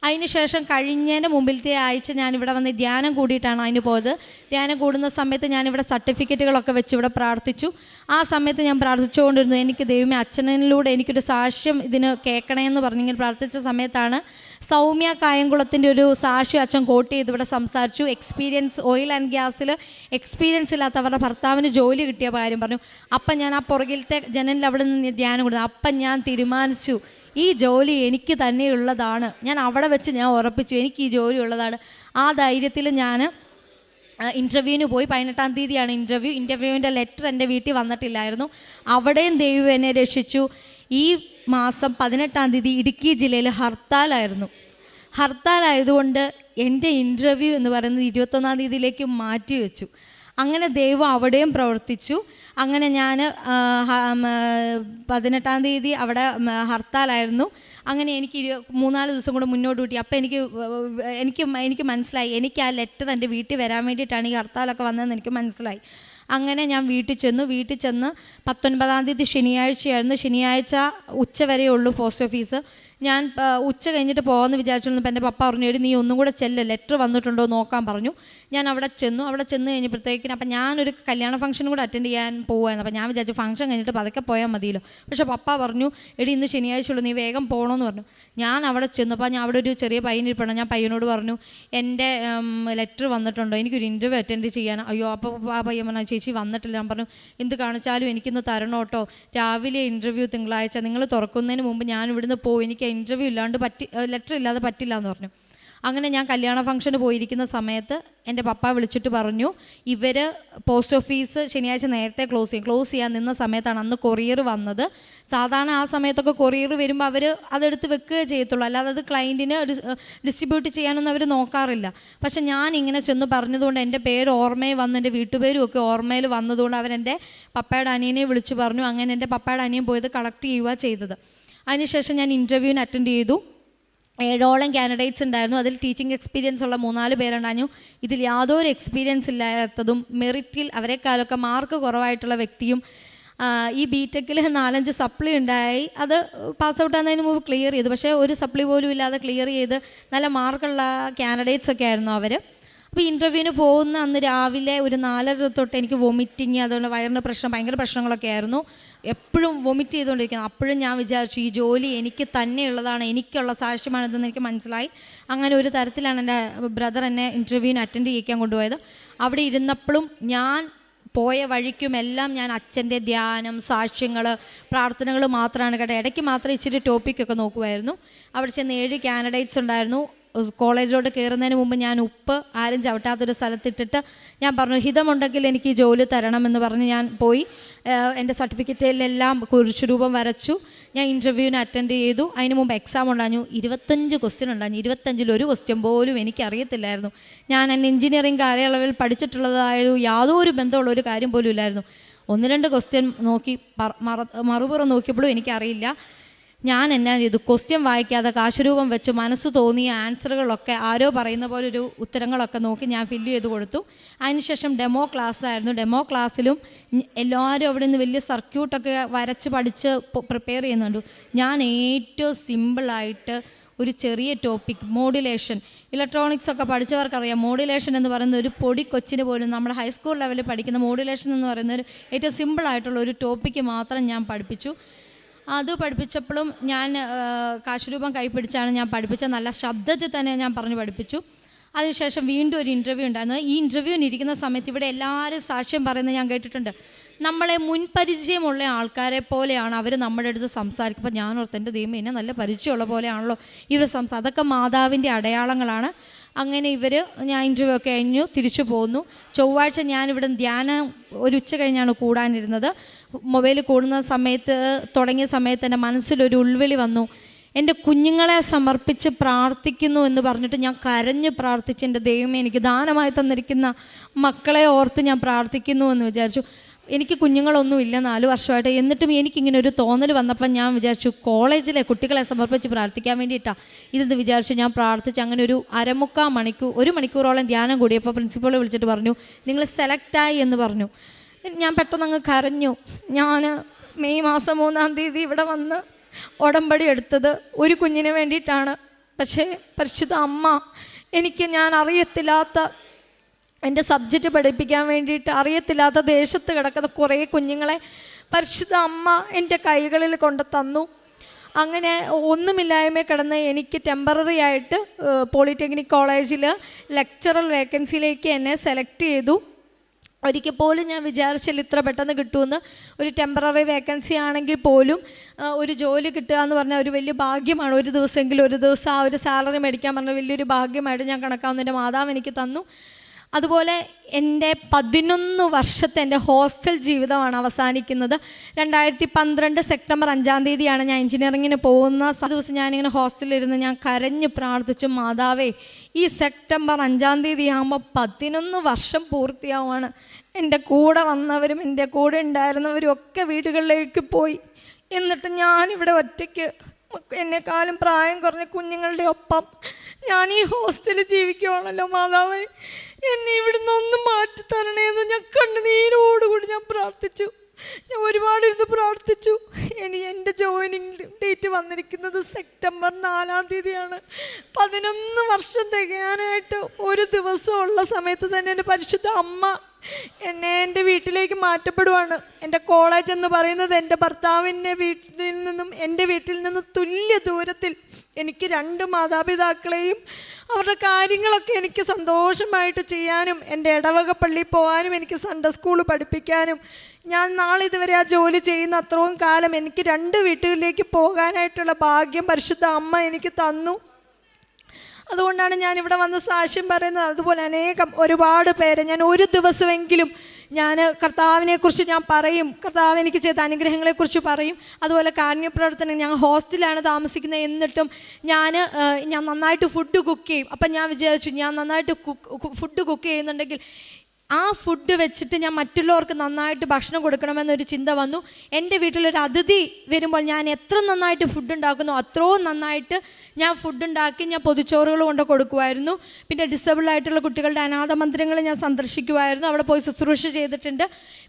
അതിനുശേഷം കഴിഞ്ഞതിൻ്റെ മുമ്പിലത്തെ ആഴ്ച ഞാനിവിടെ വന്ന് ധ്യാനം കൂടിയിട്ടാണ് അതിന് പോയത്. ധ്യാനം കൂടുന്ന സമയത്ത് ഞാനിവിടെ സർട്ടിഫിക്കറ്റുകളൊക്കെ വെച്ച് ഇവിടെ പ്രാർത്ഥിച്ചു. ആ സമയത്ത് ഞാൻ പ്രാർത്ഥിച്ചുകൊണ്ടിരുന്നു, എനിക്ക് ദൈവമേ, അച്ഛനിലൂടെ എനിക്കൊരു സാക്ഷ്യം ഇതിന് കേൾക്കണമെന്ന് പറഞ്ഞിങ്ങനെ പ്രാർത്ഥിച്ച സമയത്താണ് സൗമ്യ കായംകുളത്തിൻ്റെ ഒരു സാക്ഷ്യം അച്ഛൻ കോട്ട് ചെയ്ത് ഇവിടെ സംസാരിച്ചു. ഓയിൽ ആൻഡ് ഗ്യാസിൽ എക്സ്പീരിയൻസ് ഇല്ലാത്തവരുടെ ഭർത്താവിന് ജോലി കിട്ടിയ കാര്യം പറഞ്ഞു. അപ്പം ഞാൻ ആ പുറകിലത്തെ ജനലിൽ അവിടെ നിന്ന് ധ്യാനം കൊടുത്തു. അപ്പം ഞാൻ തീരുമാനിച്ചു, ഈ ജോലി എനിക്ക് തന്നെയുള്ളതാണ്. ഞാൻ അവിടെ വെച്ച് ഞാൻ ഉറപ്പിച്ചു, എനിക്ക് ഈ ജോലി ഉള്ളതാണ്. ആ ധൈര്യത്തിൽ ഞാൻ ഇൻ്റർവ്യൂവിന് പോയി. 18-ാം തീയതിയാണ് ഇൻ്റർവ്യൂവിൻ്റെ ലെറ്റർ എൻ്റെ വീട്ടിൽ വന്നിട്ടില്ലായിരുന്നു. അവിടെയും ദൈവം എന്നെ രക്ഷിച്ചു. ഈ മാസം 18-ാം തീയതി ഇടുക്കി ജില്ലയിൽ ഹർത്താലായതുകൊണ്ട് എൻ്റെ ഇൻ്റർവ്യൂ എന്ന് പറയുന്നത് 21-ാം തീയതിയിലേക്ക് മാറ്റി വെച്ചു. അങ്ങനെ ദൈവം അവിടെയും പ്രവർത്തിച്ചു. അങ്ങനെ ഞാൻ 18-ാം തീയതി അവിടെ ഹർത്താലായിരുന്നു. അങ്ങനെ എനിക്ക് 3-4 ദിവസം കൂടെ മുന്നോട്ട് കൂട്ടി. അപ്പോൾ എനിക്ക് മനസ്സിലായി, എനിക്ക് ആ ലെറ്റർ എൻ്റെ വീട്ടിൽ വരാൻ വേണ്ടിയിട്ടാണ് ഈ ഹർത്താലൊക്കെ വന്നതെന്ന് എനിക്ക് മനസ്സിലായി. അങ്ങനെ ഞാൻ വീട്ടിൽ ചെന്ന് 19-ാം തീയതി ശനിയാഴ്ചയായിരുന്നു. ശനിയാഴ്ച ഉച്ചവരെയേ ഉള്ളൂ പോസ്റ്റ് ഓഫീസ്. ഞാൻ ഉച്ച കഴിഞ്ഞിട്ട് പോകാമെന്ന് വിചാരിച്ചിരുന്നപ്പോൾ എൻ്റെ പപ്പ പറഞ്ഞു, എടി നീ ഒന്നും കൂടെ ചെല്ല്, ലെറ്റർ വന്നിട്ടുണ്ടോ നോക്കാൻ പറഞ്ഞു. ഞാൻ അവിടെ ചെന്ന് കഴിഞ്ഞപ്പോഴത്തേക്കിന് അപ്പം ഞാനൊരു കല്യാണ ഫംഗ്ഷനും കൂടെ അറ്റൻഡ് ചെയ്യാൻ പോകുമായിരുന്നു. അപ്പം ഞാൻ വിചാരിച്ചു ഫംഗ്ഷൻ കഴിഞ്ഞിട്ട് പതുക്കെ പോയാൽ മതിയല്ലോ. പക്ഷേ പപ്പ പറഞ്ഞു, എടി ഇന്ന് ശനിയാഴ്ച ഉള്ളൂ, നീ വേഗം പോകണമെന്ന് പറഞ്ഞു. ഞാൻ അവിടെ ചെന്നപ്പോൾ ഞാൻ അവിടെ ഒരു ചെറിയ പയ്യനിരിപ്പണം. ഞാൻ പയ്യനോട് പറഞ്ഞു, എൻ്റെ ലെറ്റർ വന്നിട്ടുണ്ടോ, എനിക്കൊരു ഇൻ്റർവ്യൂ അറ്റൻഡ് ചെയ്യാൻ. അയ്യോ, അപ്പോൾ ആ പയ്യൻ പറഞ്ഞു, ചേച്ചി വന്നിട്ടില്ല. ഞാൻ പറഞ്ഞു, എന്ത് കാണിച്ചാലും എനിക്കിന്ന് തരണം കേട്ടോ, രാവിലെ ഇൻ്റർവ്യൂ തിങ്കളാഴ്ച, നിങ്ങൾ തുറക്കുന്നതിന് മുമ്പ് ഞാൻ ഇവിടുന്ന് പോകും, എനിക്ക് ഇൻ്റർവ്യൂ ഇല്ലാണ്ട് ലെറ്റർ ഇല്ലാതെ പറ്റില്ല എന്ന് പറഞ്ഞു. അങ്ങനെ ഞാൻ കല്യാണ ഫംഗ്ഷന് പോയിരിക്കുന്ന സമയത്ത് എൻ്റെ പപ്പ വിളിച്ചിട്ട് പറഞ്ഞു, ഇവർ പോസ്റ്റ് ഓഫീസ് ശനിയാഴ്ച നേരത്തെ ക്ലോസ് ചെയ്യാൻ നിന്ന സമയത്താണ് അന്ന് കൊറിയർ വന്നത്. സാധാരണ ആ സമയത്തൊക്കെ കൊറിയർ വരുമ്പോൾ അവർ അതെടുത്ത് വെക്കുക ചെയ്യത്തുള്ളൂ, അല്ലാതെ അത് ക്ലയൻറ്റിന് ഡിസ്ട്രിബ്യൂട്ട് ചെയ്യാനൊന്നും അവർ നോക്കാറില്ല. പക്ഷെ ഞാൻ ഇങ്ങനെ ചെന്ന് പറഞ്ഞതുകൊണ്ട് എൻ്റെ പേര് ഓർമ്മയിൽ വന്നു, എൻ്റെ വീട്ടുപേരും ഒക്കെ ഓർമ്മയിൽ വന്നതുകൊണ്ട് അവരെൻ്റെ പപ്പയുടെ അനിയനെ വിളിച്ചു പറഞ്ഞു. അങ്ങനെ എൻ്റെ പപ്പയുടെ അനിയൻ പോയത് കളക്ട് ചെയ്യുക ചെയ്തത്. അതിനുശേഷം ഞാൻ ഇൻ്റർവ്യൂവിന് അറ്റൻഡ് ചെയ്തു. 7ഓളം കാൻഡിഡേറ്റ്സ് ഉണ്ടായിരുന്നു. അതിൽ ടീച്ചിങ് എക്സ്പീരിയൻസ് ഉള്ള 3-4 പേരുണ്ടായിരുന്നു. ഇതിൽ യാതൊരു എക്സ്പീരിയൻസ് ഇല്ലാത്തതും മെറിറ്റിൽ അവരെക്കാളൊക്കെ മാർക്ക് കുറവായിട്ടുള്ള വ്യക്തിയും ഈ ബിടെക്കിൽ 4-5 സപ്ലി ഉണ്ടായി. അത് പാസ് ഔട്ട് ആകുന്നതിന് മുമ്പ് ക്ലിയർ ചെയ്തു. പക്ഷേ ഒരു സപ്ലി പോലും ഇല്ലാതെ ക്ലിയർ ചെയ്ത് നല്ല മാർക്കുള്ള കാൻഡിഡേറ്റ്സ് ഒക്കെ ആയിരുന്നു അവർ. അപ്പോൾ ഇൻ്റർവ്യൂവിന് പോകുന്ന അന്ന് രാവിലെ ഒരു 4:30 തൊട്ട് എനിക്ക് വൊമിറ്റിങ്, അതുകൊണ്ട് വയറിന് പ്രശ്നം, ഭയങ്കര പ്രശ്നങ്ങളൊക്കെ ആയിരുന്നു. എപ്പോഴും വൊമിറ്റ് ചെയ്തുകൊണ്ടിരിക്കുന്നത്. അപ്പോഴും ഞാൻ വിചാരിച്ചു ഈ ജോലി എനിക്ക് തന്നെയുള്ളതാണ്, എനിക്കുള്ള സാക്ഷ്യമാണിതെന്ന് എനിക്ക് മനസ്സിലായി. അങ്ങനെ ഒരു തരത്തിലാണ് എൻ്റെ ബ്രദർ എന്നെ ഇൻ്റർവ്യൂവിന് അറ്റൻഡ് ചെയ്യിക്കാൻ കൊണ്ടുപോയത്. അവിടെ ഇരുന്നപ്പോഴും ഞാൻ പോയ വഴിക്കുമെല്ലാം ഞാൻ അച്ഛൻ്റെ ധ്യാനം, സാക്ഷ്യങ്ങൾ, പ്രാർത്ഥനകൾ മാത്രമാണ് കേട്ടോ. ഇടയ്ക്ക് മാത്രം ഇച്ചിരി ടോപ്പിക്കൊക്കെ നോക്കുമായിരുന്നു. അവിടെ ചെന്ന് 7 കാൻഡിഡേറ്റ്സ് ഉണ്ടായിരുന്നു. കോളേജിലോട്ട് കയറുന്നതിന് മുമ്പ് ഞാൻ ഉപ്പ് ആരും ചവിട്ടാത്തൊരു സ്ഥലത്തിട്ടിട്ട് ഞാൻ പറഞ്ഞു, ഹിതമുണ്ടെങ്കിൽ എനിക്ക് ഈ ജോലി തരണമെന്ന് പറഞ്ഞ് ഞാൻ പോയി. എൻ്റെ സർട്ടിഫിക്കറ്റിലെല്ലാം കുരിശ് രൂപം വരച്ചു. ഞാൻ ഇൻ്റർവ്യൂവിന് അറ്റൻഡ് ചെയ്തു. അതിന് മുമ്പ് എക്സാം ഉണ്ടായിരുന്നു. 25 ക്വസ്റ്റ്യൻ ഉണ്ടായിരുന്നു. 25-ൽ ഒരു ക്വസ്റ്റ്യൻ പോലും എനിക്കറിയത്തില്ലായിരുന്നു. ഞാൻ എൻ്റെ എൻജിനീയറിംഗ് കാലയളവിൽ പഠിച്ചിട്ടുള്ളതായ യാതൊരു ബന്ധമുള്ള ഒരു കാര്യം പോലും ഇല്ലായിരുന്നു. 1-2 ക്വസ്റ്റ്യൻ നോക്കി മറുപുറം നോക്കിയപ്പോഴും എനിക്കറിയില്ല. ഞാൻ എന്നാ ചെയ്തു, ക്വസ്റ്റ്യൻ വായിക്കാതെ കാശുരൂപം വെച്ച് മനസ്സ് തോന്നിയ ആൻസറുകളൊക്കെ ആരോ പറയുന്ന പോലെ ഒരു ഉത്തരങ്ങളൊക്കെ നോക്കി ഞാൻ ഫില്ല് ചെയ്ത് കൊടുത്തു. അതിനുശേഷം ഡെമോ ക്ലാസ് ആയിരുന്നു. ഡെമോ ക്ലാസ്സിലും എല്ലാവരും അവിടെ നിന്ന് വലിയ സർക്യൂട്ടൊക്കെ വരച്ച് പഠിച്ച് പ്രിപ്പയർ ചെയ്യുന്നുണ്ട്. ഞാൻ ഏറ്റവും സിമ്പിളായിട്ട് ഒരു ചെറിയ ടോപ്പിക്, മോഡുലേഷൻ, ഇലക്ട്രോണിക്സ് ഒക്കെ പഠിച്ചവർക്കറിയാം. മോഡുലേഷൻ എന്ന് പറയുന്ന ഒരു പൊടി കൊച്ചിന് പോലും നമ്മുടെ ഹൈസ്കൂൾ ലെവലിൽ പഠിക്കുന്ന മോഡുലേഷൻ എന്ന് പറയുന്ന ഒരു ഏറ്റവും സിമ്പിളായിട്ടുള്ള ഒരു ടോപ്പിക്ക് മാത്രം ഞാൻ പഠിപ്പിച്ചു. അത് പഠിപ്പിച്ചപ്പോഴും ഞാൻ കാശുരൂപം കൈപ്പിടിച്ചാണ് ഞാൻ പഠിപ്പിച്ചത്. നല്ല ശബ്ദത്തിൽ തന്നെ ഞാൻ പറഞ്ഞു പഠിപ്പിച്ചു. അതിനുശേഷം വീണ്ടും ഒരു ഇൻ്റർവ്യൂ ഉണ്ടായിരുന്നു. ഈ ഇൻ്റർവ്യൂവിന് ഇരിക്കുന്ന സമയത്ത് ഇവിടെ എല്ലാവരും സാക്ഷ്യം പറയുന്നത് ഞാൻ കേട്ടിട്ടുണ്ട്. നമ്മളെ മുൻപരിചയമുള്ള ആൾക്കാരെ പോലെയാണ് അവർ നമ്മുടെ അടുത്ത് സംസാരിക്കും. അപ്പോൾ ഞാൻ ഓർത്ത്, എൻ്റെ ദൈവം എന്നെ നല്ല പരിചയമുള്ള പോലെയാണല്ലോ ഇവർ അതൊക്കെ മാതാവിൻ്റെ അടയാളങ്ങളാണ്. അങ്ങനെ ഞാൻ ഇൻ്റർവ്യൂ ഒക്കെ കഴിഞ്ഞു തിരിച്ചു പോന്നു. ചൊവ്വാഴ്ച ഞാനിവിടെ ധ്യാനം ഒരു ഉച്ച കഴിഞ്ഞാണ് കൂടാനിരുന്നത്. മൊബൈൽ കൂടുന്ന സമയത്ത് തുടങ്ങിയ സമയത്ത് എൻ്റെ മനസ്സിലൊരു ഉൾവിളി വന്നു. എൻ്റെ കുഞ്ഞുങ്ങളെ സമർപ്പിച്ച് പ്രാർത്ഥിക്കുന്നു എന്ന് പറഞ്ഞിട്ട് ഞാൻ കരഞ്ഞ് പ്രാർത്ഥിച്ച്, എൻ്റെ ദൈവമേ എനിക്ക് ദാനമായി തന്നിരിക്കുന്ന മക്കളെ ഓർത്ത് ഞാൻ പ്രാർത്ഥിക്കുന്നു എന്ന് വിചാരിച്ചു. എനിക്ക് കുഞ്ഞുങ്ങളൊന്നുമില്ല 4 വർഷമായിട്ട്. എന്നിട്ടും എനിക്കിങ്ങനെ ഒരു തോന്നൽ വന്നപ്പം ഞാൻ വിചാരിച്ചു കോളേജിലെ കുട്ടികളെ സമർപ്പിച്ച് പ്രാർത്ഥിക്കാൻ വേണ്ടിയിട്ടാണ് ഇതെന്ന് വിചാരിച്ചു ഞാൻ പ്രാർത്ഥിച്ചു. അങ്ങനെ ഒരു 1 മണിക്കൂറോളം ധ്യാനം കൂടിയപ്പോൾ പ്രിൻസിപ്പൾ വിളിച്ചിട്ട് പറഞ്ഞു, നിങ്ങൾ സെലക്റ്റായി എന്ന് പറഞ്ഞു. ഞാൻ പെട്ടെന്ന് അങ്ങ് കരഞ്ഞു. ഞാൻ മെയ് മാസം 3-ാം തീയതി ഇവിടെ വന്ന് ഉടമ്പടി എടുത്തത് ഒരു കുഞ്ഞിന് വേണ്ടിയിട്ടാണ്. പക്ഷേ പരിശുദ്ധ അമ്മ ഞാൻ അറിയത്തില്ലാത്ത എൻ്റെ സബ്ജക്റ്റ് പഠിപ്പിക്കാൻ വേണ്ടിയിട്ട് അറിയത്തില്ലാത്ത ദേശത്ത് കിടക്കുന്ന കുറേ കുഞ്ഞുങ്ങളെ പരിശുദ്ധ അമ്മ എൻ്റെ കൈകളിൽ കൊണ്ട് തന്നു. അങ്ങനെ ഒന്നുമില്ലായ്മ കിടന്ന് എനിക്ക് ടെമ്പററി ആയിട്ട് പോളിടെക്നിക് കോളേജിൽ ലെക്ചറൽ വേക്കൻസിയിലേക്ക് എന്നെ സെലക്ട് ചെയ്തു. ഒരിക്കൽ പോലും ഞാൻ വിചാരിച്ചില്ല ഇത്ര പെട്ടെന്ന് കിട്ടുമെന്ന്. ഒരു ടെമ്പററി വേക്കൻസി ആണെങ്കിൽ പോലും ഒരു ജോലി കിട്ടുക എന്ന് പറഞ്ഞാൽ ഒരു വലിയ ഭാഗ്യമാണ്. ഒരു ദിവസം ആ ഒരു സാലറി മേടിക്കാൻ പറഞ്ഞാൽ വലിയൊരു ഭാഗ്യമായിട്ട് ഞാൻ കണക്കാവുന്ന എൻ്റെ മാതാവ് എനിക്ക് തന്നു. അതുപോലെ എൻ്റെ 11 വർഷത്തെ എൻ്റെ ഹോസ്റ്റൽ ജീവിതമാണ് അവസാനിക്കുന്നത്. 2012 സെപ്റ്റംബർ 5-ാം തീയതിയാണ് ഞാൻ എഞ്ചിനീയറിങ്ങിന് പോകുന്ന ദിവസം. ഞാനിങ്ങനെ ഹോസ്റ്റലിലിരുന്ന് ഞാൻ കരഞ്ഞ് പ്രാർത്ഥിച്ചു, മാതാവേ ഈ സെപ്റ്റംബർ 5-ാം തീയതി ആകുമ്പോൾ 11 വർഷം പൂർത്തിയാവുകയാണ്. എൻ്റെ കൂടെ വന്നവരും എൻ്റെ കൂടെ ഉണ്ടായിരുന്നവരും ഒക്കെ വീടുകളിലേക്ക് പോയി. എന്നിട്ട് ഞാനിവിടെ ഒറ്റയ്ക്ക് എന്നെക്കാളും പ്രായം കുറഞ്ഞ കുഞ്ഞുങ്ങളുടെ ഒപ്പം ഞാൻ ഈ ഹോസ്റ്റലിൽ ജീവിക്കുവാണല്ലോ മാതാവേ, എന്നെ ഇവിടുന്ന് ഒന്ന് മാറ്റിത്തരണേന്ന് ഞാൻ കണ്ണുനീരോടുകൂടി ഞാൻ പ്രാർത്ഥിച്ചു. ഞാൻ ഒരുപാട് ഇരുന്ന് പ്രാർത്ഥിച്ചു. ഇനി എൻ്റെ ജോയിനിങ് ഡേറ്റ് വന്നിരിക്കുന്നത് സെപ്റ്റംബർ 4-ാം തീയതിയാണ്. 11 വർഷം തികയാനായിട്ട് ഒരു ദിവസമുള്ള സമയത്ത് തന്നെ എൻ്റെ പരിശുദ്ധ അമ്മ എൻ്റെ വീട്ടിലേക്ക് മാറ്റപ്പെടുവാണ്. എൻ്റെ കോളേജ് എന്ന് പറയുന്നത് എൻ്റെ ഭർത്താവിൻ്റെ വീട്ടിൽ നിന്നും എൻ്റെ വീട്ടിൽ നിന്നും തുല്യ ദൂരത്തിൽ. എനിക്ക് 2 മാതാപിതാക്കളെയും അവരുടെ കാര്യങ്ങളൊക്കെ എനിക്ക് സന്തോഷമായിട്ട് ചെയ്യാനും എൻ്റെ ഇടവക പള്ളിയിൽ പോകാനും എനിക്ക് സൺഡേ സ്കൂൾ പഠിപ്പിക്കാനും ഞാൻ നാളിതുവരെ ആ ജോലി ചെയ്യുന്ന അത്രയും കാലം എനിക്ക് 2 വീട്ടുകളിലേക്ക് പോകാനായിട്ടുള്ള ഭാഗ്യം പരിശുദ്ധ അമ്മ എനിക്ക് തന്നു. അതുകൊണ്ടാണ് ഞാൻ ഇവിടെ വന്ന് സാക്ഷ്യം പറയുന്നത്. അതുപോലെ ഒരുപാട് പേര് ഞാൻ ഒരു ദിവസമെങ്കിലും ഞാൻ കർത്താവിനെക്കുറിച്ച് ഞാൻ പറയും, കർത്താവ് എനിക്ക് ചെയ്ത അനുഗ്രഹങ്ങളെക്കുറിച്ച് പറയും. അതുപോലെ കാരുണ്യപ്രവർത്തനം, ഞാൻ ഹോസ്റ്റലിലാണ് താമസിക്കുന്നത്, എന്നിട്ടും ഞാൻ നന്നായിട്ട് ഫുഡ് കുക്ക് ചെയ്യും. അപ്പം ഞാൻ വിചാരിച്ചു ഞാൻ നന്നായിട്ട് ഫുഡ് കുക്ക് ചെയ്യുന്നുണ്ടെങ്കിൽ ആ ഫുഡ് വെച്ചിട്ട് ഞാൻ മറ്റുള്ളവർക്ക് നന്നായിട്ട് ഭക്ഷണം കൊടുക്കണമെന്നൊരു ചിന്ത വന്നു. എൻ്റെ വീട്ടിലൊരു അതിഥി വരുമ്പോൾ ഞാൻ എത്ര നന്നായിട്ട് ഫുഡ് ഉണ്ടാക്കുന്നു അത്രയും നന്നായിട്ട് ഞാൻ ഫുഡ് ഉണ്ടാക്കി ഞാൻ പൊതിച്ചോറുകൾ കൊണ്ട് കൊടുക്കുമായിരുന്നു. പിന്നെ ഡിസബിളായിട്ടുള്ള കുട്ടികളുടെ അനാഥ മന്ദിരങ്ങൾ ഞാൻ സന്ദർശിക്കുമായിരുന്നു, അവിടെ പോയി ശുശ്രൂഷ ചെയ്തിട്ടുണ്ട്.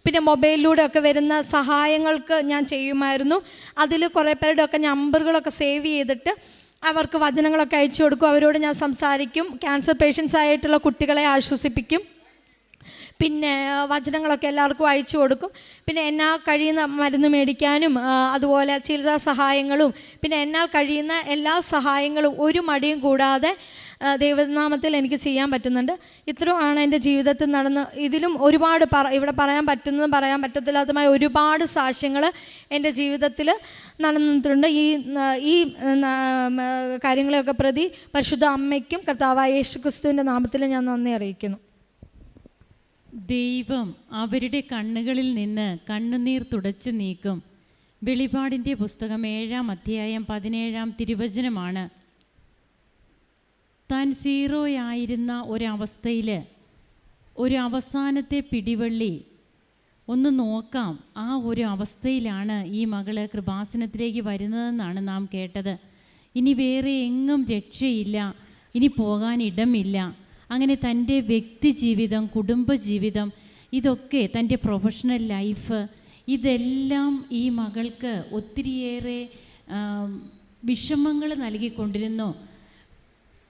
പിന്നെ മൊബൈലിലൂടെ ഒക്കെ വരുന്ന സഹായങ്ങൾക്ക് ഞാൻ ചെയ്യുമായിരുന്നു. അതിൽ കുറേ പേരുടെ ഒക്കെ നമ്പറുകളൊക്കെ സേവ് ചെയ്തിട്ട് അവർക്ക് വചനങ്ങളൊക്കെ അയച്ചു കൊടുക്കും. അവരോട് ഞാൻ സംസാരിക്കും. ക്യാൻസർ പേഷ്യൻസ് ആയിട്ടുള്ള കുട്ടികളെ ആശ്വസിപ്പിക്കും. പിന്നെ വചനങ്ങളൊക്കെ എല്ലാവർക്കും അയച്ചു കൊടുക്കും. പിന്നെ എന്നാൽ കഴിയുന്ന മരുന്ന് മേടിക്കാനും അതുപോലെ ചികിത്സാ സഹായങ്ങളും പിന്നെ എന്നാൽ കഴിയുന്ന എല്ലാ സഹായങ്ങളും ഒരു മടിയും കൂടാതെ ദൈവനാമത്തിൽ എനിക്ക് ചെയ്യാൻ പറ്റുന്നുണ്ട്. ഇത്രയുമാണ് എൻ്റെ ജീവിതത്തിൽ നടന്ന്. ഇതിലും ഒരുപാട് ഇവിടെ പറയാൻ പറ്റുന്നതും പറയാൻ പറ്റത്തില്ലാത്തതുമായ ഒരുപാട് സാക്ഷ്യങ്ങൾ എൻ്റെ ജീവിതത്തിൽ നടന്നിട്ടുണ്ട്. ഈ കാര്യങ്ങളെയൊക്കെ പ്രതി പരിശുദ്ധ അമ്മയ്ക്കും കർത്താവായ യേശുക്രിസ്തുവിൻ്റെ നാമത്തിൽ ഞാൻ നന്ദി അറിയിക്കുന്നു.
ദൈവം അവരുടെ കണ്ണുകളിൽ നിന്ന് കണ്ണുനീർ തുടച്ചു നീക്കും. വെളിപാടിൻ്റെ പുസ്തകം 7-ാം അധ്യായം 17-ാം തിരുവചനമാണ്. താൻ സീറോയായിരുന്ന ഒരവസ്ഥയിൽ ഒരു അവസാനത്തെ പിടിവള്ളി ഒന്ന് നോക്കാം, ആ ഒരു അവസ്ഥയിലാണ് ഈ മകള് കൃപാസനത്തിലേക്ക് വരുന്നതെന്നാണ് നാം കേട്ടത്. ഇനി വേറെ എങ്ങും രക്ഷയില്ല, ഇനി പോകാൻ ഇടമില്ല. അങ്ങനെ തൻ്റെ വ്യക്തി ജീവിതം, കുടുംബജീവിതം, ഇതൊക്കെ തൻ്റെ പ്രൊഫഷണൽ ലൈഫ്, ഇതെല്ലാം ഈ മകൾക്ക് ഒത്തിരിയേറെ വിഷമങ്ങൾ നൽകിക്കൊണ്ടിരുന്നു.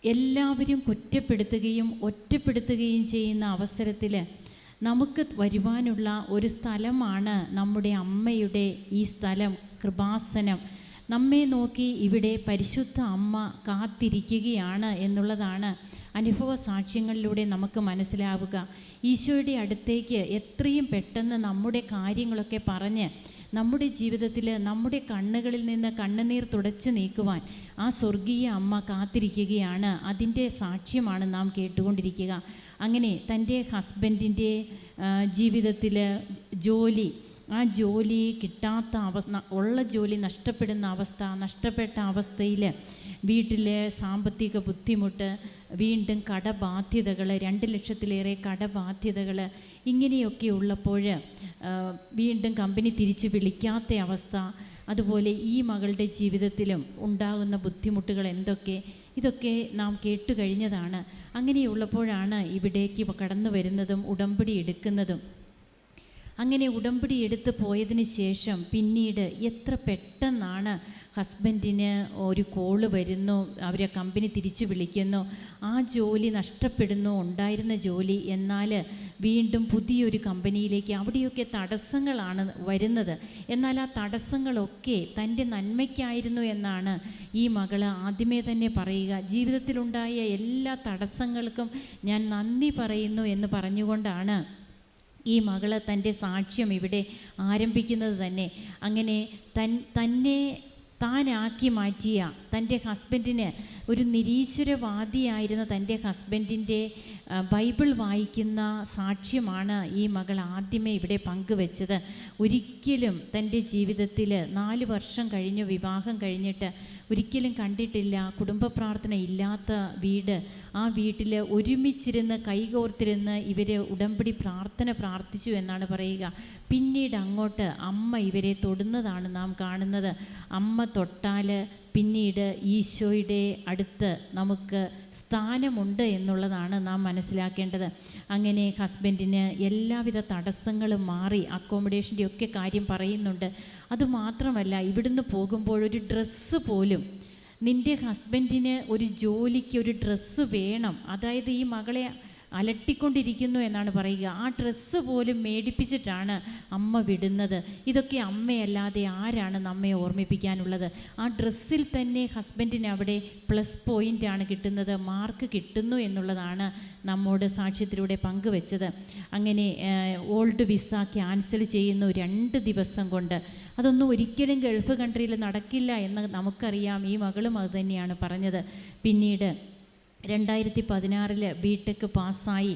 എല്ലാവരും കുറ്റപ്പെടുത്തുകയും ഒറ്റപ്പെടുത്തുകയും ചെയ്യുന്ന അവസരത്തിൽ നമുക്ക് വരുവാനുള്ള ഒരു സ്ഥലമാണ് നമ്മുടെ അമ്മയുടെ ഈ സ്ഥലം, കൃപാസനം. നമ്മെ നോക്കി ഇവിടെ പരിശുദ്ധ അമ്മ കാത്തിരിക്കുകയാണ് എന്നുള്ളതാണ് അനുഭവ സാക്ഷ്യങ്ങളിലൂടെ നമുക്ക് മനസ്സിലാവുക. ഈശോയുടെ അടുത്തേക്ക് എത്രയും പെട്ടെന്ന് നമ്മുടെ കാര്യങ്ങളൊക്കെ പറഞ്ഞ് നമ്മുടെ ജീവിതത്തിൽ നമ്മുടെ കണ്ണുകളിൽ നിന്ന് കണ്ണുനീർ തുടച്ചു നീക്കുവാൻ ആ സ്വർഗീയ അമ്മ കാത്തിരിക്കുകയാണ്. അതിൻ്റെ സാക്ഷ്യമാണ് നാം കേട്ടുകൊണ്ടിരിക്കുക. അങ്ങനെ തൻ്റെ ഹസ്ബൻഡിൻ്റെ ജീവിതത്തിൽ ജോലി, ആ ജോലി കിട്ടാത്ത അവസ്ഥ, ഉള്ള ജോലി നഷ്ടപ്പെടുന്ന അവസ്ഥ, നഷ്ടപ്പെട്ട അവസ്ഥയിൽ വീട്ടിലെ സാമ്പത്തിക ബുദ്ധിമുട്ട്, വീണ്ടും കടബാധ്യതകൾ, 2 ലക്ഷത്തിലേറെ കടബാധ്യതകൾ, ഇങ്ങനെയൊക്കെ ഉള്ളപ്പോൾ വീണ്ടും കമ്പനി തിരിച്ച് വിളിക്കാത്ത അവസ്ഥ, അതുപോലെ ഈ മകളുടെ ജീവിതത്തിലും ഉണ്ടാകുന്ന ബുദ്ധിമുട്ടുകൾ എന്തൊക്കെ, ഇതൊക്കെ നാം കേട്ടു കഴിഞ്ഞതാണ്. അങ്ങനെയുള്ളപ്പോഴാണ് ഇവിടേക്ക് കടന്നു വരുന്നതും ഉടമ്പടി എടുക്കുന്നതും. അങ്ങനെ ഉടമ്പടി എടുത്ത് പോയതിന് ശേഷം പിന്നീട് എത്ര പെട്ടെന്നാണ് ഹസ്ബൻഡിന് ഒരു കോള് വരുന്നു, അവരെ കമ്പനി തിരിച്ചു വിളിക്കുന്നു, ആ ജോലി നഷ്ടപ്പെടുന്നു, ഉണ്ടായിരുന്ന ജോലി, എന്നാൽ വീണ്ടും പുതിയൊരു കമ്പനിയിലേക്ക്. അവിടെയൊക്കെ തടസ്സങ്ങളാണ് വരുന്നത്. എന്നാൽ ആ തടസ്സങ്ങളൊക്കെ തൻ്റെ നന്മയ്ക്കായിരുന്നു എന്നാണ് ഈ മകൾ ആദ്യമേ തന്നെ പറയുക. ജീവിതത്തിലുണ്ടായ എല്ലാ തടസ്സങ്ങൾക്കും ഞാൻ നന്ദി പറയുന്നു എന്ന് പറഞ്ഞുകൊണ്ടാണ് ഈ മകള് തൻ്റെ സാക്ഷ്യം ഇവിടെ ആരംഭിക്കുന്നത് തന്നെ. അങ്ങനെ താനാക്കി മാറ്റിയ തൻ്റെ ഹസ്ബൻഡിന്, ഒരു നിരീശ്വരവാദിയായിരുന്ന തൻ്റെ ഹസ്ബൻഡിൻ്റെ ബൈബിൾ വായിക്കുന്ന സാക്ഷ്യമാണ് ഈ മകൾ ആദ്യമേ ഇവിടെ പങ്കുവെച്ചത്. ഒരിക്കലും തൻ്റെ ജീവിതത്തിൽ 4 വർഷം കഴിഞ്ഞു വിവാഹം കഴിഞ്ഞിട്ട് ഒരിക്കലും കണ്ടിട്ടില്ല കുടുംബ പ്രാർത്ഥന ഇല്ലാത്ത വീട്. ആ വീട്ടിൽ ഒരുമിച്ചിരുന്ന് കൈകോർത്തിരുന്ന് ഇവർ ഉടമ്പടി പ്രാർത്ഥന പ്രാർത്ഥിച്ചു എന്നാണ് പറയുക. പിന്നീട് അങ്ങോട്ട് അമ്മ ഇവരെ തൊടുന്നതാണ് നാം കാണുന്നത്. അമ്മ തൊട്ടാൽ പിന്നീട് ഈശോയുടെ അടുത്ത് നമുക്ക് സ്ഥാനമുണ്ട് എന്നുള്ളതാണ് നാം മനസ്സിലാക്കേണ്ടത്. അങ്ങനെ ഹസ്ബൻഡിന് എല്ലാവിധ തടസ്സങ്ങളും മാറി, അക്കോമഡേഷൻ്റെ ഒക്കെ കാര്യം പറയുന്നുണ്ട്. അതുമാത്രമല്ല, ഇവിടുന്ന് പോകുമ്പോഴൊരു ഡ്രസ്സ് പോലും, നിൻ്റെ ഹസ്ബൻഡിന് ഒരു ജോലിക്ക് ഒരു ഡ്രസ്സ് വേണം, അതായത് ഈ മകളെ അലട്ടിക്കൊണ്ടിരിക്കുന്നു എന്നാണ് പറയുക. ആ ഡ്രസ്സ് പോലും മേടിപ്പിച്ചിട്ടാണ് അമ്മ വിടുന്നത്. ഇതൊക്കെ അമ്മയല്ലാതെ ആരാണ് നമ്മെ ഓർമ്മിപ്പിക്കാനുള്ളത്? ആ ഡ്രസ്സിൽ തന്നെ ഹസ്ബൻഡിന് അവിടെ പ്ലസ് പോയിൻ്റാണ് കിട്ടുന്നത്, മാർക്ക് കിട്ടുന്നു എന്നുള്ളതാണ് നമ്മോട് സാക്ഷ്യത്തിലൂടെ പങ്കുവെച്ചത്. അങ്ങനെ ഓൾഡ് വിസ ക്യാൻസൽ ചെയ്യുന്നു 2 ദിവസം കൊണ്ട്. അതൊന്നും ഒരിക്കലും ഗൾഫ് കൺട്രിയിൽ നടക്കില്ല എന്ന് നമുക്കറിയാം. ഈ മകളും അത് തന്നെയാണ് പറഞ്ഞത്. പിന്നീട് 2016 ബിടെക് പാസ്സായി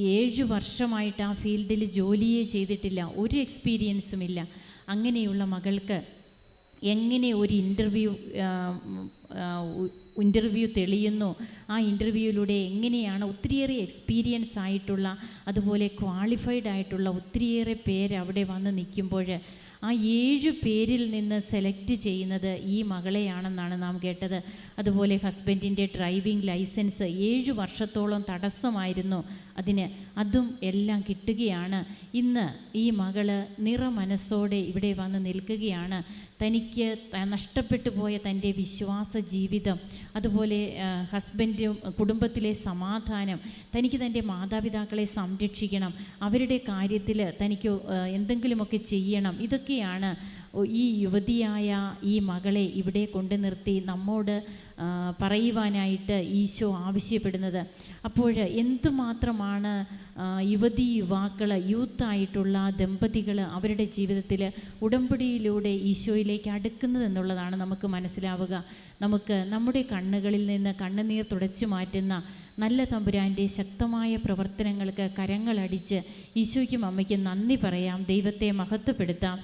7 വർഷമായിട്ട് ആ ഫീൽഡിൽ ജോലിയേ ചെയ്തിട്ടില്ല, ഒരു എക്സ്പീരിയൻസും ഇല്ല. അങ്ങനെയുള്ള മകൾക്ക് എങ്ങനെ ഒരു ഇൻ്റർവ്യൂ തെളിയുന്നു, ആ ഇൻ്റർവ്യൂവിലൂടെ എങ്ങനെയാണ് ഒത്തിരിയേറെ എക്സ്പീരിയൻസ് ആയിട്ടുള്ള, അതുപോലെ ക്വാളിഫൈഡ് ആയിട്ടുള്ള ഒത്തിരിയേറെ പേര് അവിടെ വന്ന് നിൽക്കുമ്പോൾ ആ 7 പേരിൽ നിന്ന് സെലക്ട് ചെയ്യുന്നത് ഈ മകളെയാണെന്നാണ് നാം കേട്ടത്. അതുപോലെ ഹസ്ബൻഡിൻ്റെ ഡ്രൈവിംഗ് ലൈസൻസ് 7 വർഷത്തോളം തടസ്സമായിരുന്നു അതിന്, അതും എല്ലാം കിട്ടുകയാണ്. ഇന്ന് ഈ മകള് നിറമനസ്സോടെ ഇവിടെ വന്ന് നിൽക്കുകയാണ്. തനിക്ക് നഷ്ടപ്പെട്ടു പോയ തൻ്റെ വിശ്വാസ ജീവിതം, അതുപോലെ ഹസ്ബൻഡും കുടുംബത്തിലെ സമാധാനം, തനിക്ക് തൻ്റെ മാതാപിതാക്കളെ സംരക്ഷിക്കണം, അവരുടെ കാര്യത്തിൽ തനിക്ക് എന്തെങ്കിലുമൊക്കെ ചെയ്യണം, ഇതൊക്കെയാണ് ഈ യുവതിയായ ഈ മകളെ ഇവിടെ കൊണ്ടു നിർത്തി നമ്മോട് പറയുവാനായിട്ട് ഈശോ ആവശ്യപ്പെടുന്നത്. അപ്പോൾ എന്തുമാത്രമാണ് യുവതി-യുവാക്കൾ, യൂത്തായിട്ടുള്ള ദമ്പതികൾ അവരുടെ ജീവിതത്തിൽ ഉടമ്പടിയിലൂടെ ഈശോയിലേക്ക് അടുക്കുന്നതെന്നുള്ളതാണ് നമുക്ക് മനസ്സിലാവുക. നമുക്ക് നമ്മുടെ കണ്ണുകളിൽ നിന്ന് കണ്ണുനീർ തുടച്ചു മാറ്റുന്ന നല്ല തമ്പുരാൻ്റെ ശക്തമായ പ്രവർത്തനങ്ങൾക്ക് കരങ്ങളടിച്ച് ഈശോയ്ക്കും അമ്മയ്ക്കും നന്ദി പറയാം, ദൈവത്തെ മഹത്വപ്പെടുത്താം.